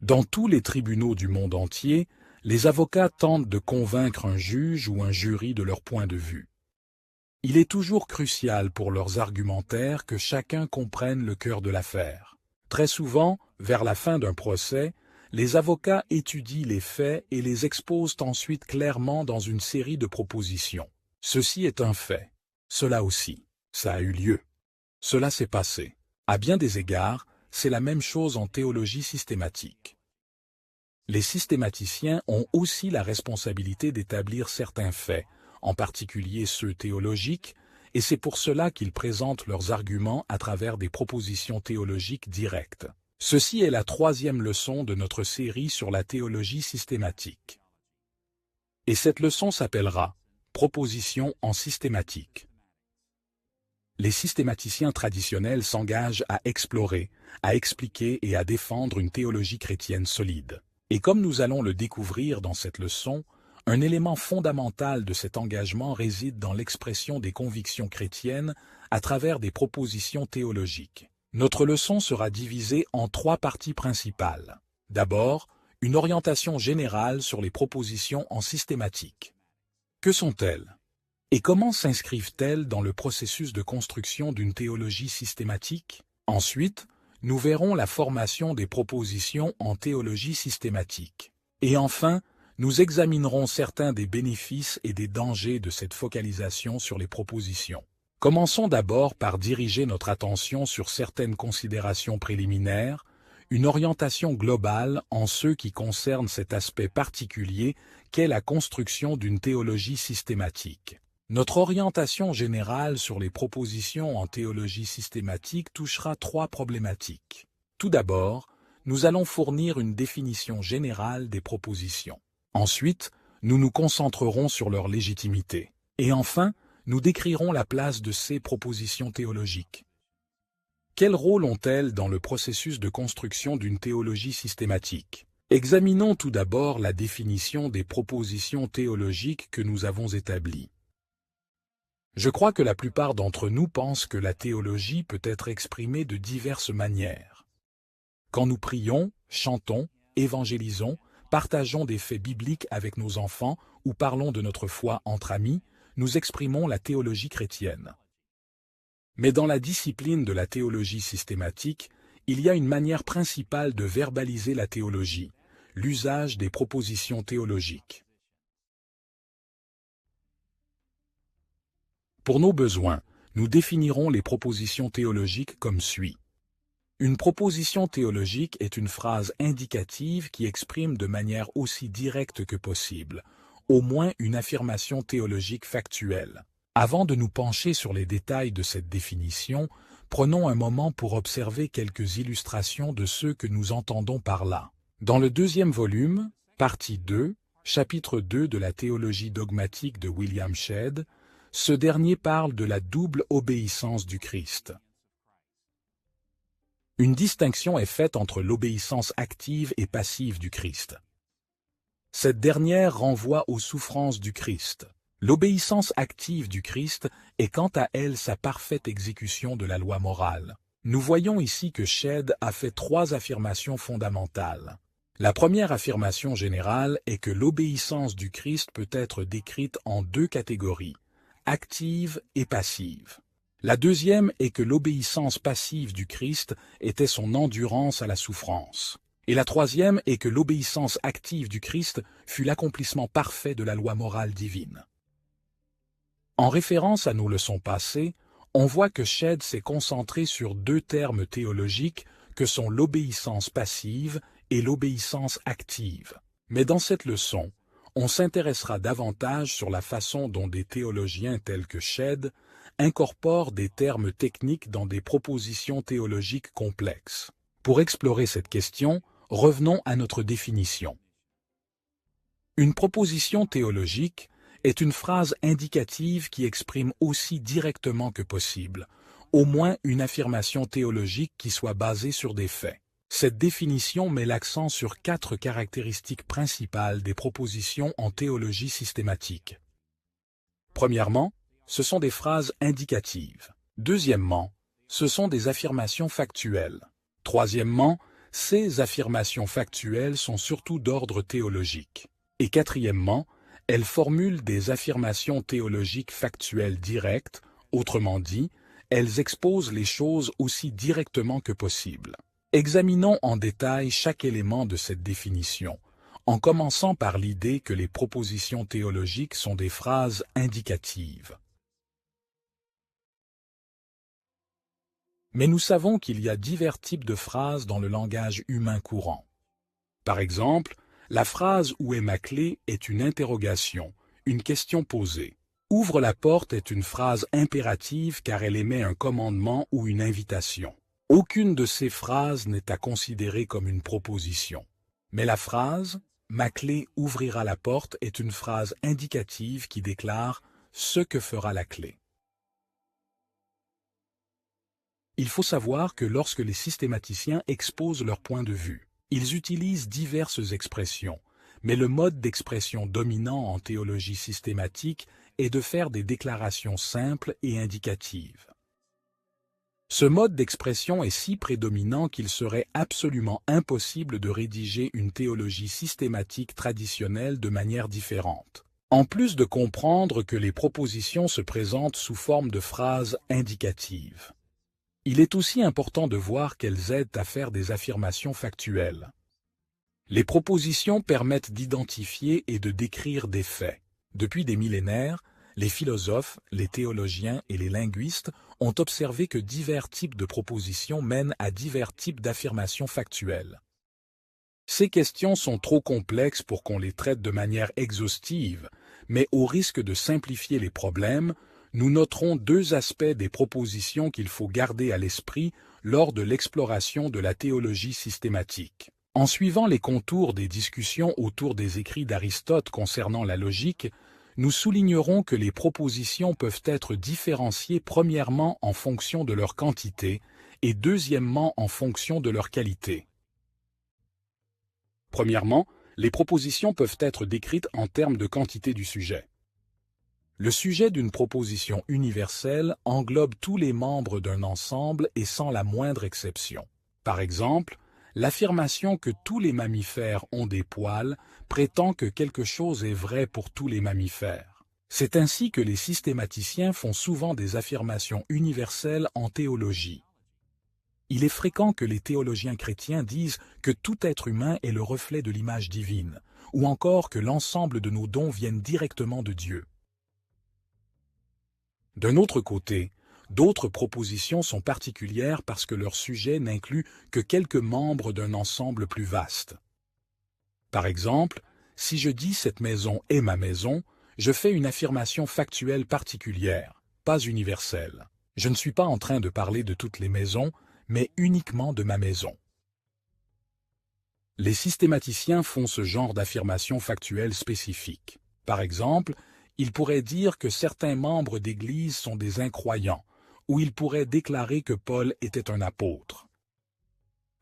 Dans tous les tribunaux du monde entier, les avocats tentent de convaincre un juge ou un jury de leur point de vue. Il est toujours crucial pour leurs argumentaires que chacun comprenne le cœur de l'affaire. Très souvent, vers la fin d'un procès, les avocats étudient les faits et les exposent ensuite clairement dans une série de propositions. Ceci est un fait. Cela aussi. Ça a eu lieu. Cela s'est passé. À bien des égards, c'est la même chose en théologie systématique. Les systématiciens ont aussi la responsabilité d'établir certains faits, en particulier ceux théologiques, et c'est pour cela qu'ils présentent leurs arguments à travers des propositions théologiques directes. Ceci est la troisième leçon de notre série sur la théologie systématique. Et cette leçon s'appellera « Propositions en systématique ». Les systématiciens traditionnels s'engagent à explorer, à expliquer et à défendre une théologie chrétienne solide. Et comme nous allons le découvrir dans cette leçon, un élément fondamental de cet engagement réside dans l'expression des convictions chrétiennes à travers des propositions théologiques. Notre leçon sera divisée en trois parties principales. D'abord, une orientation générale sur les propositions en systématique. Que sont-elles? Et comment s'inscrivent-elles dans le processus de construction d'une théologie systématique? Ensuite, nous verrons la formation des propositions en théologie systématique. Et enfin, nous examinerons certains des bénéfices et des dangers de cette focalisation sur les propositions. Commençons d'abord par diriger notre attention sur certaines considérations préliminaires, une orientation globale en ce qui concerne cet aspect particulier qu'est la construction d'une théologie systématique. Notre orientation générale sur les propositions en théologie systématique touchera trois problématiques. Tout d'abord, nous allons fournir une définition générale des propositions. Ensuite, nous nous concentrerons sur leur légitimité. Et enfin, nous décrirons la place de ces propositions théologiques. Quel rôle ont-elles dans le processus de construction d'une théologie systématique? Examinons tout d'abord la définition des propositions théologiques que nous avons établies. Je crois que la plupart d'entre nous pensent que la théologie peut être exprimée de diverses manières. Quand nous prions, chantons, évangélisons, partageons des faits bibliques avec nos enfants ou parlons de notre foi entre amis, nous exprimons la théologie chrétienne. Mais dans la discipline de la théologie systématique, il y a une manière principale de verbaliser la théologie, l'usage des propositions théologiques. Pour nos besoins, nous définirons les propositions théologiques comme suit. Une proposition théologique est une phrase indicative qui exprime de manière aussi directe que possible, au moins une affirmation théologique factuelle. Avant de nous pencher sur les détails de cette définition, prenons un moment pour observer quelques illustrations de ce que nous entendons par là. Dans le deuxième volume, partie 2, chapitre 2 de la théologie dogmatique de William Shedd, ce dernier parle de la double obéissance du Christ. Une distinction est faite entre l'obéissance active et passive du Christ. Cette dernière renvoie aux souffrances du Christ. L'obéissance active du Christ est quant à elle sa parfaite exécution de la loi morale. Nous voyons ici que Shedd a fait trois affirmations fondamentales. La première affirmation générale est que l'obéissance du Christ peut être décrite en deux catégories, active et passive. La deuxième est que l'obéissance passive du Christ était son endurance à la souffrance. Et la troisième est que l'obéissance active du Christ fut l'accomplissement parfait de la loi morale divine. En référence à nos leçons passées, on voit que Shedd s'est concentré sur deux termes théologiques que sont l'obéissance passive et l'obéissance active. Mais dans cette leçon, on s'intéressera davantage sur la façon dont des théologiens tels que Shedd incorporent des termes techniques dans des propositions théologiques complexes. Pour explorer cette question, revenons à notre définition. Une proposition théologique est une phrase indicative qui exprime aussi directement que possible, au moins une affirmation théologique qui soit basée sur des faits. Cette définition met l'accent sur quatre caractéristiques principales des propositions en théologie systématique. Premièrement, ce sont des phrases indicatives. Deuxièmement, ce sont des affirmations factuelles. Troisièmement, ces affirmations factuelles sont surtout d'ordre théologique. Et quatrièmement, elles formulent des affirmations théologiques factuelles directes, autrement dit, elles exposent les choses aussi directement que possible. Examinons en détail chaque élément de cette définition, en commençant par l'idée que les propositions théologiques sont des phrases indicatives. Mais nous savons qu'il y a divers types de phrases dans le langage humain courant. Par exemple, la phrase « Où est ma clé » est une interrogation, une question posée. « Ouvre la porte » est une phrase impérative car elle émet un commandement ou une invitation. Aucune de ces phrases n'est à considérer comme une proposition. Mais la phrase « Ma clé ouvrira la porte » est une phrase indicative qui déclare ce que fera la clé. Il faut savoir que lorsque les systématiciens exposent leur point de vue, ils utilisent diverses expressions, mais le mode d'expression dominant en théologie systématique est de faire des déclarations simples et indicatives. Ce mode d'expression est si prédominant qu'il serait absolument impossible de rédiger une théologie systématique traditionnelle de manière différente. En plus de comprendre que les propositions se présentent sous forme de phrases indicatives, il est aussi important de voir qu'elles aident à faire des affirmations factuelles. Les propositions permettent d'identifier et de décrire des faits. Depuis des millénaires, les philosophes, les théologiens et les linguistes ont observé que divers types de propositions mènent à divers types d'affirmations factuelles. Ces questions sont trop complexes pour qu'on les traite de manière exhaustive, mais au risque de simplifier les problèmes, nous noterons deux aspects des propositions qu'il faut garder à l'esprit lors de l'exploration de la théologie systématique. En suivant les contours des discussions autour des écrits d'Aristote concernant la logique, nous soulignerons que les propositions peuvent être différenciées premièrement en fonction de leur quantité et deuxièmement en fonction de leur qualité. Premièrement, les propositions peuvent être décrites en termes de quantité du sujet. Le sujet d'une proposition universelle englobe tous les membres d'un ensemble et sans la moindre exception. Par exemple, l'affirmation que tous les mammifères ont des poils prétend que quelque chose est vrai pour tous les mammifères. C'est ainsi que les systématiciens font souvent des affirmations universelles en théologie. Il est fréquent que les théologiens chrétiens disent que tout être humain est le reflet de l'image divine, ou encore que l'ensemble de nos dons viennent directement de Dieu. D'un autre côté, d'autres propositions sont particulières parce que leur sujet n'inclut que quelques membres d'un ensemble plus vaste. Par exemple, si je dis « cette maison est ma maison », je fais une affirmation factuelle particulière, pas universelle. Je ne suis pas en train de parler de toutes les maisons, mais uniquement de ma maison. Les systématiciens font ce genre d'affirmation factuelle spécifique. Par exemple, ils pourraient dire que certains membres d'Église sont des incroyants, ou ils pourraient déclarer que Paul était un apôtre.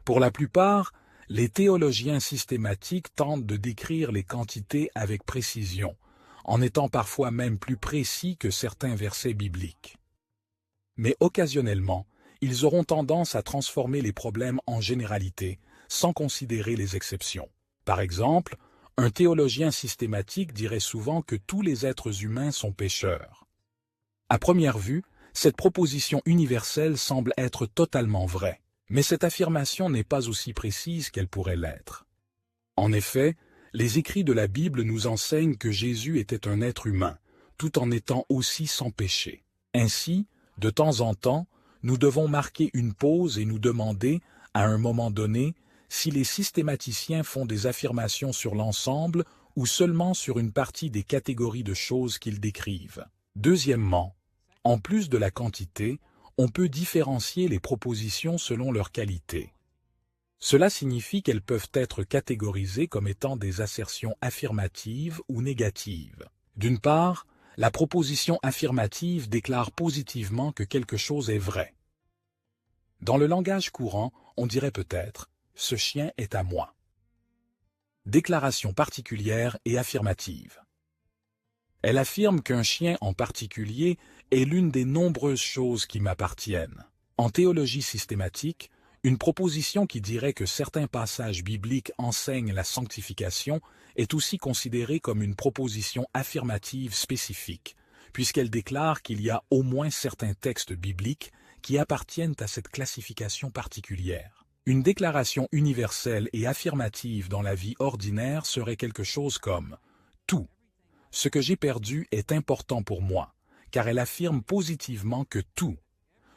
Pour la plupart, les théologiens systématiques tentent de décrire les quantités avec précision, en étant parfois même plus précis que certains versets bibliques. Mais occasionnellement, ils auront tendance à transformer les problèmes en généralités, sans considérer les exceptions. Par exemple, un théologien systématique dirait souvent que tous les êtres humains sont pécheurs. À première vue, cette proposition universelle semble être totalement vraie, mais cette affirmation n'est pas aussi précise qu'elle pourrait l'être. En effet, les écrits de la Bible nous enseignent que Jésus était un être humain, tout en étant aussi sans péché. Ainsi, de temps en temps, nous devons marquer une pause et nous demander, à un moment donné, si les systématiciens font des affirmations sur l'ensemble ou seulement sur une partie des catégories de choses qu'ils décrivent. Deuxièmement, en plus de la quantité, on peut différencier les propositions selon leur qualité. Cela signifie qu'elles peuvent être catégorisées comme étant des assertions affirmatives ou négatives. D'une part, la proposition affirmative déclare positivement que quelque chose est vrai. Dans le langage courant, on dirait peut-être « ce chien est à moi ». Déclaration particulière et affirmative. Elle affirme qu'un chien en particulier est l'une des nombreuses choses qui m'appartiennent. En théologie systématique, Une proposition qui dirait que certains passages bibliques enseignent la sanctification est aussi considérée comme une proposition affirmative spécifique, puisqu'elle déclare qu'il y a au moins certains textes bibliques qui appartiennent à cette classification particulière. Une déclaration universelle et affirmative dans la vie ordinaire serait quelque chose comme « Tout ce que j'ai perdu est important pour moi », car elle affirme positivement que tout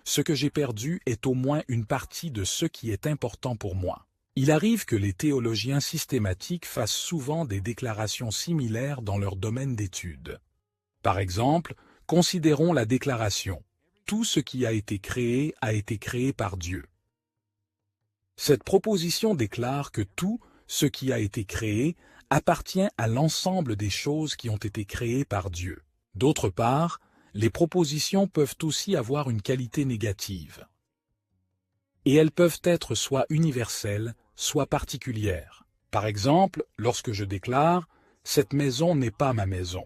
ce que j'ai perdu est au moins une partie de ce qui est important pour moi. Il arrive que les théologiens systématiques fassent souvent des déclarations similaires dans leur domaine d'étude. Par exemple, considérons la déclaration « Tout ce qui a été créé par Dieu ». Cette proposition déclare que tout ce qui a été créé appartient à l'ensemble des choses qui ont été créées par Dieu. D'autre part, les propositions peuvent aussi avoir une qualité négative. Et elles peuvent être soit universelles, soit particulières. Par exemple, lorsque je déclare « Cette maison n'est pas ma maison »,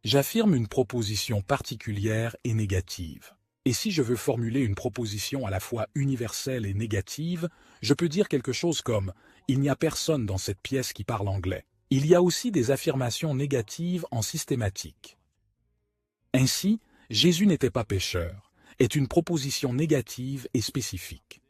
j'affirme une proposition particulière et négative. Et si je veux formuler une proposition à la fois universelle et négative, je peux dire quelque chose comme « Il n'y a personne dans cette pièce qui parle anglais ». Il y a aussi des affirmations négatives en systématique. Ainsi, Jésus n'était pas pécheur, est une proposition négative et spécifique.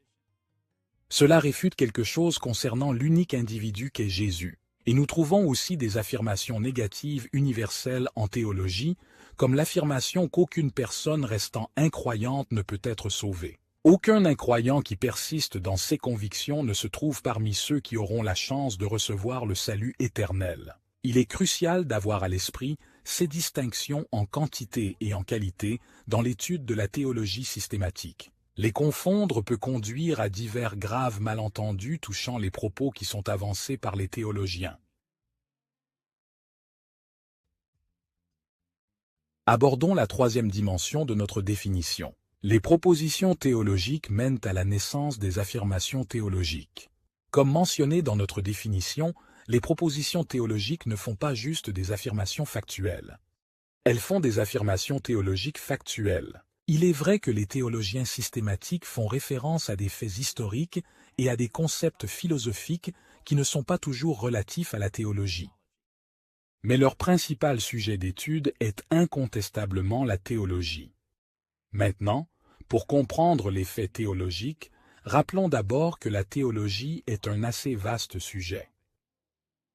Cela réfute quelque chose concernant l'unique individu qu'est Jésus, et nous trouvons aussi des affirmations négatives universelles en théologie, comme l'affirmation qu'aucune personne restant incroyante ne peut être sauvée. Aucun incroyant qui persiste dans ses convictions ne se trouve parmi ceux qui auront la chance de recevoir le salut éternel. Il est crucial d'avoir à l'esprit ces distinctions en quantité et en qualité dans l'étude de la théologie systématique. Les confondre peut conduire à divers graves malentendus touchant les propos qui sont avancés par les théologiens. Abordons la troisième dimension de notre définition. Les propositions théologiques mènent à la naissance des affirmations théologiques. Comme mentionné dans notre définition, les propositions théologiques ne font pas juste des affirmations factuelles. Elles font des affirmations théologiques factuelles. Il est vrai que les théologiens systématiques font référence à des faits historiques et à des concepts philosophiques qui ne sont pas toujours relatifs à la théologie. Mais leur principal sujet d'étude est incontestablement la théologie. Maintenant, pour comprendre les faits théologiques, rappelons d'abord que la théologie est un assez vaste sujet.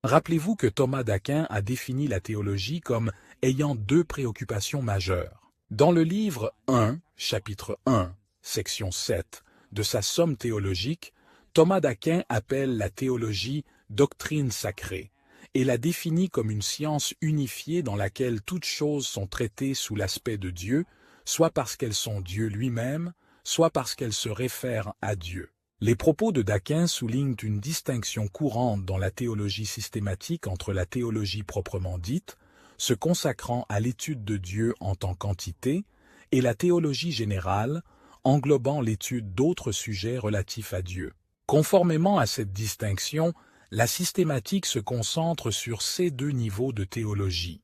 Rappelez-vous que Thomas d'Aquin a défini la théologie comme ayant deux préoccupations majeures. Dans le livre 1, chapitre 1, section 7, de sa Somme théologique, Thomas d'Aquin appelle la théologie « doctrine sacrée » et la définit comme une science unifiée dans laquelle toutes choses sont traitées sous l'aspect de Dieu, soit parce qu'elles sont Dieu lui-même, soit parce qu'elles se réfèrent à Dieu. Les propos de d'Aquin soulignent une distinction courante dans la théologie systématique entre la théologie proprement dite, se consacrant à l'étude de Dieu en tant qu'entité, et la théologie générale, englobant l'étude d'autres sujets relatifs à Dieu. Conformément à cette distinction, la systématique se concentre sur ces deux niveaux de théologie.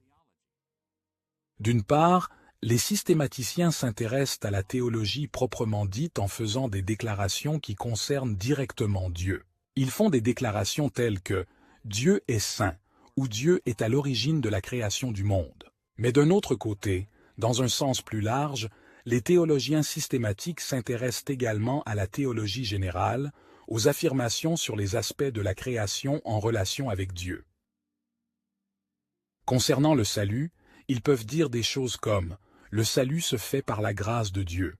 D'une part, les systématiciens s'intéressent à la théologie proprement dite en faisant des déclarations qui concernent directement Dieu. Ils font des déclarations telles que « Dieu est saint » ou « Dieu est à l'origine de la création du monde ». Mais d'un autre côté, dans un sens plus large, les théologiens systématiques s'intéressent également à la théologie générale, aux affirmations sur les aspects de la création en relation avec Dieu. Concernant le salut, ils peuvent dire des choses comme « le salut se fait par la grâce de Dieu ».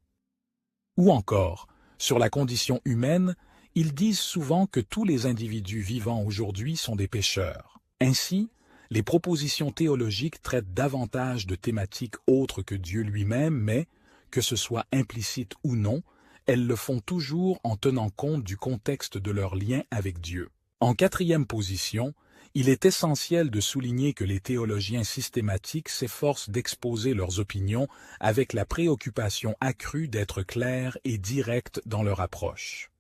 Ou encore, sur la condition humaine, ils disent souvent que tous les individus vivants aujourd'hui sont des pécheurs. Ainsi, les propositions théologiques traitent davantage de thématiques autres que Dieu lui-même, mais, que ce soit implicite ou non, elles le font toujours en tenant compte du contexte de leur lien avec Dieu. En quatrième position, il est essentiel de souligner que les théologiens systématiques s'efforcent d'exposer leurs opinions avec la préoccupation accrue d'être clairs et directs dans leur approche.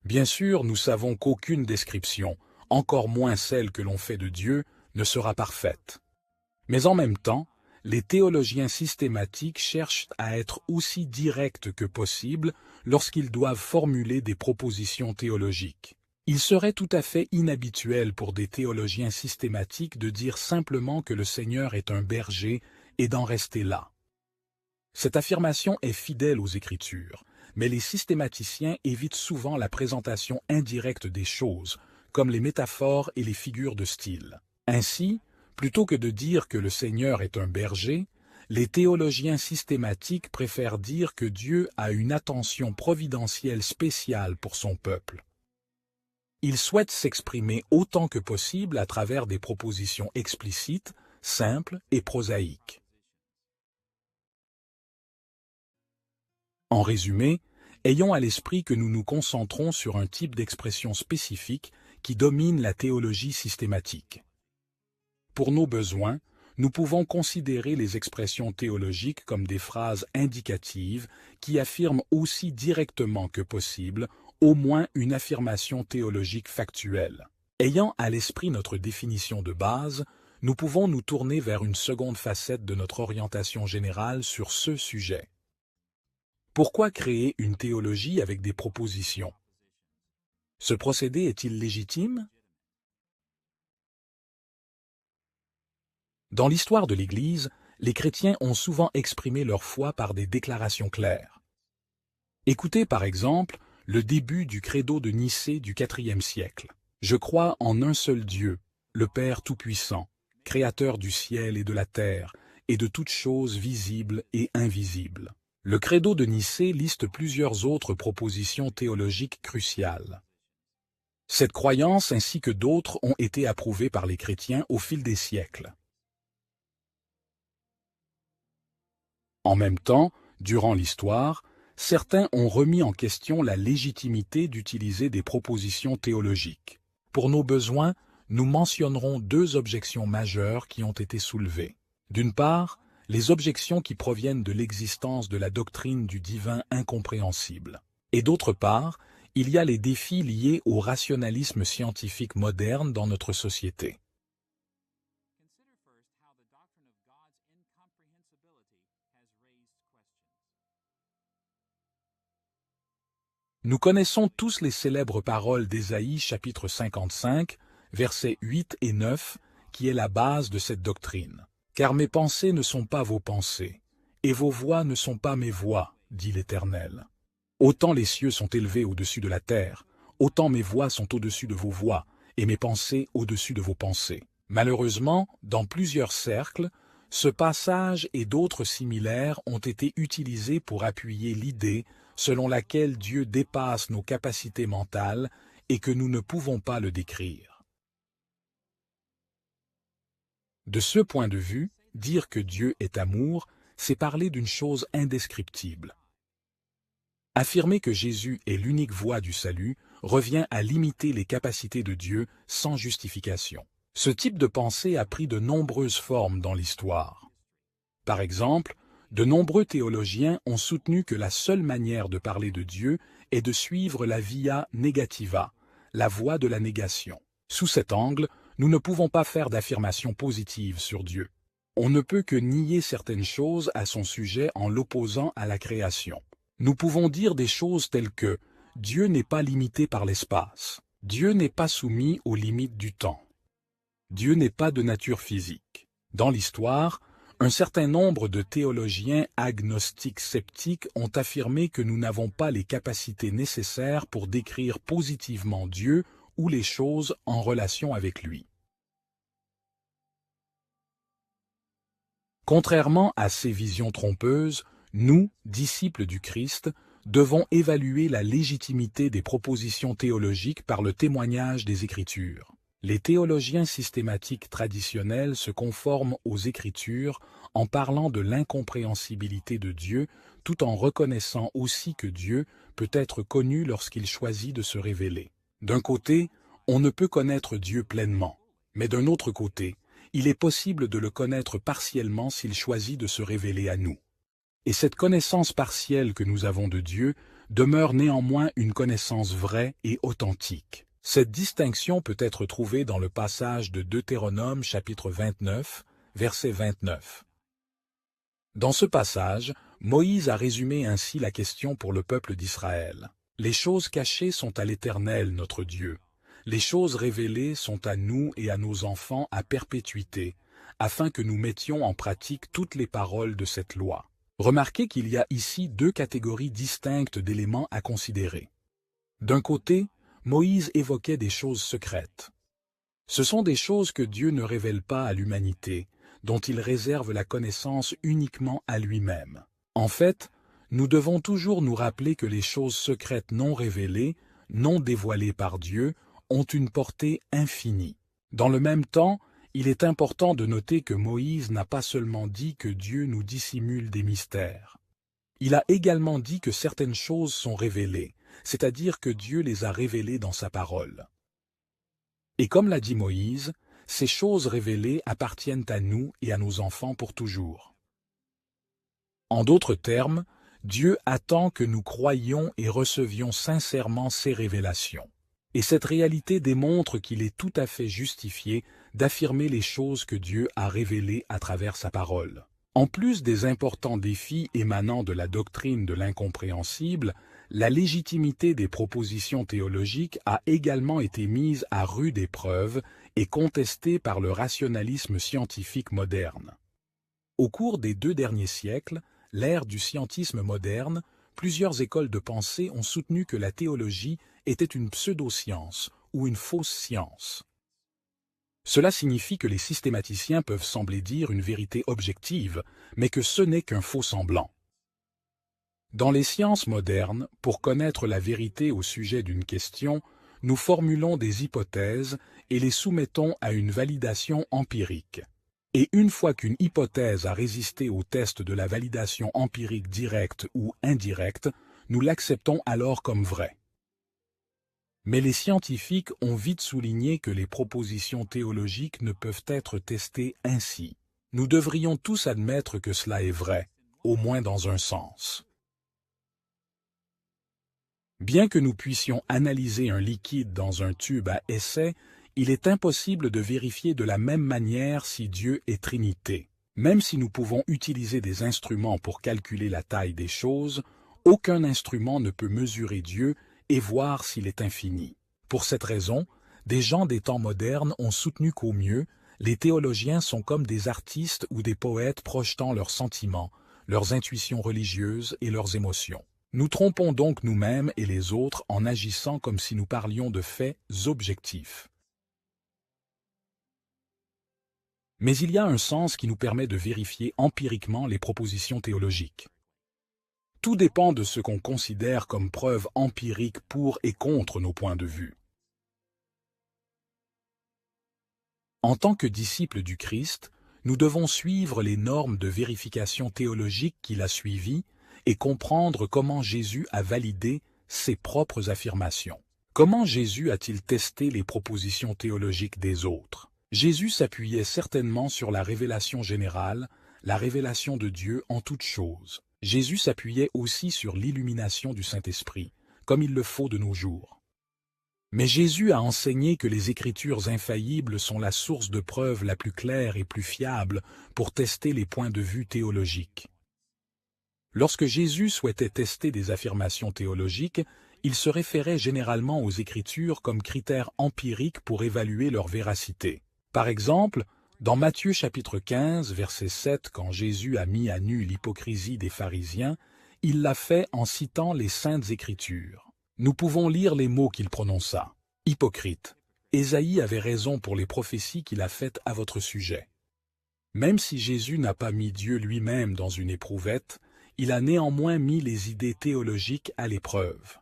Bien sûr, nous savons qu'aucune description, encore moins celle que l'on fait de Dieu, ne sera parfaite. Mais en même temps, les théologiens systématiques cherchent à être aussi directs que possible lorsqu'ils doivent formuler des propositions théologiques. Il serait tout à fait inhabituel pour des théologiens systématiques de dire simplement que le Seigneur est un berger et d'en rester là. Cette affirmation est fidèle aux Écritures, mais les systématiciens évitent souvent la présentation indirecte des choses, comme les métaphores et les figures de style. Ainsi, plutôt que de dire que le Seigneur est un berger, les théologiens systématiques préfèrent dire que Dieu a une attention providentielle spéciale pour son peuple. Ils souhaitent s'exprimer autant que possible à travers des propositions explicites, simples et prosaïques. En résumé, ayons à l'esprit que nous nous concentrons sur un type d'expression spécifique qui domine la théologie systématique. Pour nos besoins, nous pouvons considérer les expressions théologiques comme des phrases indicatives qui affirment aussi directement que possible au moins une affirmation théologique factuelle. Ayant à l'esprit notre définition de base, nous pouvons nous tourner vers une seconde facette de notre orientation générale sur ce sujet. Pourquoi créer une théologie avec des propositions? Ce procédé est-il légitime? Dans l'histoire de l'Église, les chrétiens ont souvent exprimé leur foi par des déclarations claires. Écoutez par exemple le début du credo de Nicée du IVe siècle. « Je crois en un seul Dieu, le Père Tout-Puissant, Créateur du ciel et de la terre, et de toutes choses visibles et invisibles. » Le credo de Nicée liste plusieurs autres propositions théologiques cruciales. Cette croyance ainsi que d'autres ont été approuvées par les chrétiens au fil des siècles. En même temps, durant l'histoire, certains ont remis en question la légitimité d'utiliser des propositions théologiques. Pour nos besoins, nous mentionnerons deux objections majeures qui ont été soulevées. D'une part, les objections qui proviennent de l'existence de la doctrine du divin incompréhensible. Et d'autre part, il y a les défis liés au rationalisme scientifique moderne dans notre société. Nous connaissons tous les célèbres paroles d'Ésaïe chapitre 55, versets 8 et 9, qui est la base de cette doctrine. « Car mes pensées ne sont pas vos pensées, et vos voix ne sont pas mes voix, dit l'Éternel. Autant les cieux sont élevés au-dessus de la terre, autant mes voix sont au-dessus de vos voix, et mes pensées au-dessus de vos pensées. » Malheureusement, dans plusieurs cercles, ce passage et d'autres similaires ont été utilisés pour appuyer l'idée selon laquelle Dieu dépasse nos capacités mentales et que nous ne pouvons pas le décrire. De ce point de vue, dire que Dieu est amour, c'est parler d'une chose indescriptible. Affirmer que Jésus est l'unique voie du salut revient à limiter les capacités de Dieu sans justification. Ce type de pensée a pris de nombreuses formes dans l'histoire. Par exemple, de nombreux théologiens ont soutenu que la seule manière de parler de Dieu est de suivre la via negativa, la voie de la négation. Sous cet angle, nous ne pouvons pas faire d'affirmations positives sur Dieu. On ne peut que nier certaines choses à son sujet en l'opposant à la création. Nous pouvons dire des choses telles que « Dieu n'est pas limité par l'espace »,« Dieu n'est pas soumis aux limites du temps »,« Dieu n'est pas de nature physique ». Dans l'histoire, un certain nombre de théologiens agnostiques sceptiques ont affirmé que nous n'avons pas les capacités nécessaires pour décrire positivement Dieu ou les choses en relation avec lui. Contrairement à ces visions trompeuses, nous, disciples du Christ, devons évaluer la légitimité des propositions théologiques par le témoignage des Écritures. Les théologiens systématiques traditionnels se conforment aux Écritures en parlant de l'incompréhensibilité de Dieu, tout en reconnaissant aussi que Dieu peut être connu lorsqu'il choisit de se révéler. D'un côté, on ne peut connaître Dieu pleinement, mais d'un autre côté, il est possible de le connaître partiellement s'il choisit de se révéler à nous. Et cette connaissance partielle que nous avons de Dieu demeure néanmoins une connaissance vraie et authentique. Cette distinction peut être trouvée dans le passage de Deutéronome chapitre 29, verset 29. Dans ce passage, Moïse a résumé ainsi la question pour le peuple d'Israël. Les choses cachées sont à l'Éternel notre Dieu. Les choses révélées sont à nous et à nos enfants à perpétuité, afin que nous mettions en pratique toutes les paroles de cette loi. Remarquez qu'il y a ici deux catégories distinctes d'éléments à considérer. D'un côté, Moïse évoquait des choses secrètes. Ce sont des choses que Dieu ne révèle pas à l'humanité, dont il réserve la connaissance uniquement à lui-même. En fait, nous devons toujours nous rappeler que les choses secrètes non révélées, non dévoilées par Dieu, ont une portée infinie. Dans le même temps, il est important de noter que Moïse n'a pas seulement dit que Dieu nous dissimule des mystères. Il a également dit que certaines choses sont révélées, c'est-à-dire que Dieu les a révélées dans sa parole. Et comme l'a dit Moïse, ces choses révélées appartiennent à nous et à nos enfants pour toujours. En d'autres termes, Dieu attend que nous croyions et recevions sincèrement ces révélations. Et cette réalité démontre qu'il est tout à fait justifié d'affirmer les choses que Dieu a révélées à travers sa parole. En plus des importants défis émanant de la doctrine de l'incompréhensible, la légitimité des propositions théologiques a également été mise à rude épreuve et contestée par le rationalisme scientifique moderne. Au cours des 2 derniers siècles, l'ère du scientisme moderne, plusieurs écoles de pensée ont soutenu que la théologie était une pseudo-science ou une fausse science. Cela signifie que les systématiciens peuvent sembler dire une vérité objective, mais que ce n'est qu'un faux semblant. Dans les sciences modernes, pour connaître la vérité au sujet d'une question, nous formulons des hypothèses et les soumettons à une validation empirique. Et une fois qu'une hypothèse a résisté au test de la validation empirique directe ou indirecte, nous l'acceptons alors comme vraie. Mais les scientifiques ont vite souligné que les propositions théologiques ne peuvent être testées ainsi. Nous devrions tous admettre que cela est vrai, au moins dans un sens. Bien que nous puissions analyser un liquide dans un tube à essai, il est impossible de vérifier de la même manière si Dieu est Trinité. Même si nous pouvons utiliser des instruments pour calculer la taille des choses, aucun instrument ne peut mesurer Dieu et voir s'il est infini. Pour cette raison, des gens des temps modernes ont soutenu qu'au mieux, les théologiens sont comme des artistes ou des poètes projetant leurs sentiments, leurs intuitions religieuses et leurs émotions. Nous trompons donc nous-mêmes et les autres en agissant comme si nous parlions de faits objectifs. Mais il y a un sens qui nous permet de vérifier empiriquement les propositions théologiques. Tout dépend de ce qu'on considère comme preuve empirique pour et contre nos points de vue. En tant que disciples du Christ, nous devons suivre les normes de vérification théologique qu'il a suivies et comprendre comment Jésus a validé ses propres affirmations. Comment Jésus a-t-il testé les propositions théologiques des autres? Jésus s'appuyait certainement sur la révélation générale, la révélation de Dieu en toutes choses. Jésus s'appuyait aussi sur l'illumination du Saint-Esprit, comme il le faut de nos jours. Mais Jésus a enseigné que les Écritures infaillibles sont la source de preuve la plus claire et plus fiable pour tester les points de vue théologiques. Lorsque Jésus souhaitait tester des affirmations théologiques, il se référait généralement aux Écritures comme critères empiriques pour évaluer leur véracité. Par exemple, dans Matthieu chapitre 15, verset 7, quand Jésus a mis à nu l'hypocrisie des pharisiens, il l'a fait en citant les Saintes Écritures. Nous pouvons lire les mots qu'il prononça. « Hypocrite, Ésaïe avait raison pour les prophéties qu'il a faites à votre sujet. » Même si Jésus n'a pas mis Dieu lui-même dans une éprouvette, il a néanmoins mis les idées théologiques à l'épreuve.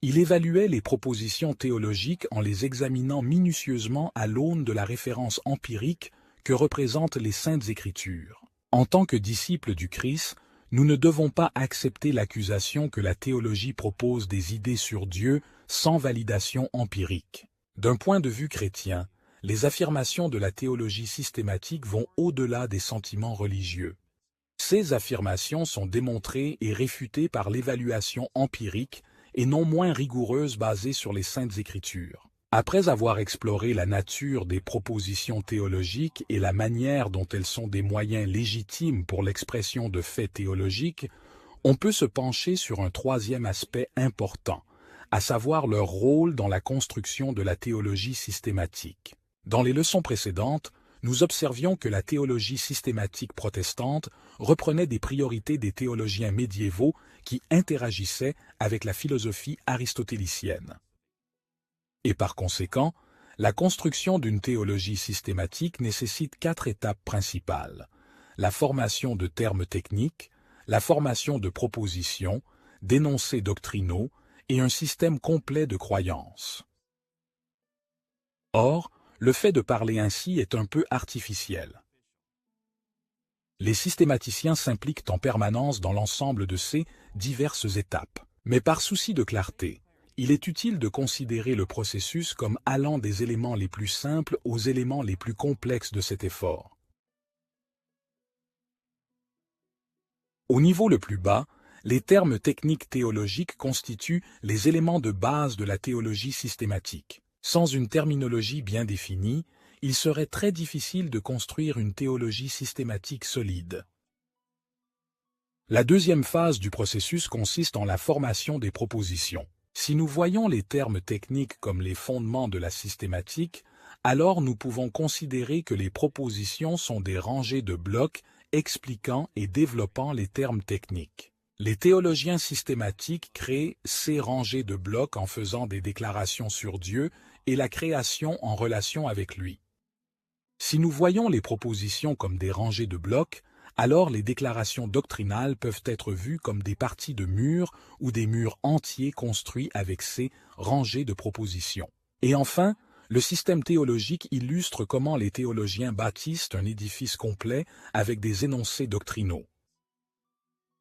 Il évaluait les propositions théologiques en les examinant minutieusement à l'aune de la référence empirique que représentent les Saintes Écritures. En tant que disciples du Christ, nous ne devons pas accepter l'accusation que la théologie propose des idées sur Dieu sans validation empirique. D'un point de vue chrétien, les affirmations de la théologie systématique vont au-delà des sentiments religieux. Ces affirmations sont démontrées et réfutées par l'évaluation empirique et non moins rigoureuse basée sur les Saintes Écritures. Après avoir exploré la nature des propositions théologiques et la manière dont elles sont des moyens légitimes pour l'expression de faits théologiques, on peut se pencher sur un troisième aspect important, à savoir leur rôle dans la construction de la théologie systématique. Dans les leçons précédentes, nous observions que la théologie systématique protestante reprenait des priorités des théologiens médiévaux qui interagissaient avec la philosophie aristotélicienne. Et par conséquent, la construction d'une théologie systématique nécessite 4 étapes principales: la formation de termes techniques, la formation de propositions, d'énoncés doctrinaux et un système complet de croyances. Or, le fait de parler ainsi est un peu artificiel. Les systématiciens s'impliquent en permanence dans l'ensemble de ces diverses étapes. Mais par souci de clarté, il est utile de considérer le processus comme allant des éléments les plus simples aux éléments les plus complexes de cet effort. Au niveau le plus bas, les termes techniques théologiques constituent les éléments de base de la théologie systématique. Sans une terminologie bien définie, il serait très difficile de construire une théologie systématique solide. La deuxième phase du processus consiste en la formation des propositions. Si nous voyons les termes techniques comme les fondements de la systématique, alors nous pouvons considérer que les propositions sont des rangées de blocs expliquant et développant les termes techniques. Les théologiens systématiques créent ces rangées de blocs en faisant des déclarations sur Dieu et la création en relation avec lui. Si nous voyons les propositions comme des rangées de blocs, alors les déclarations doctrinales peuvent être vues comme des parties de murs ou des murs entiers construits avec ces rangées de propositions. Et enfin, le système théologique illustre comment les théologiens bâtissent un édifice complet avec des énoncés doctrinaux.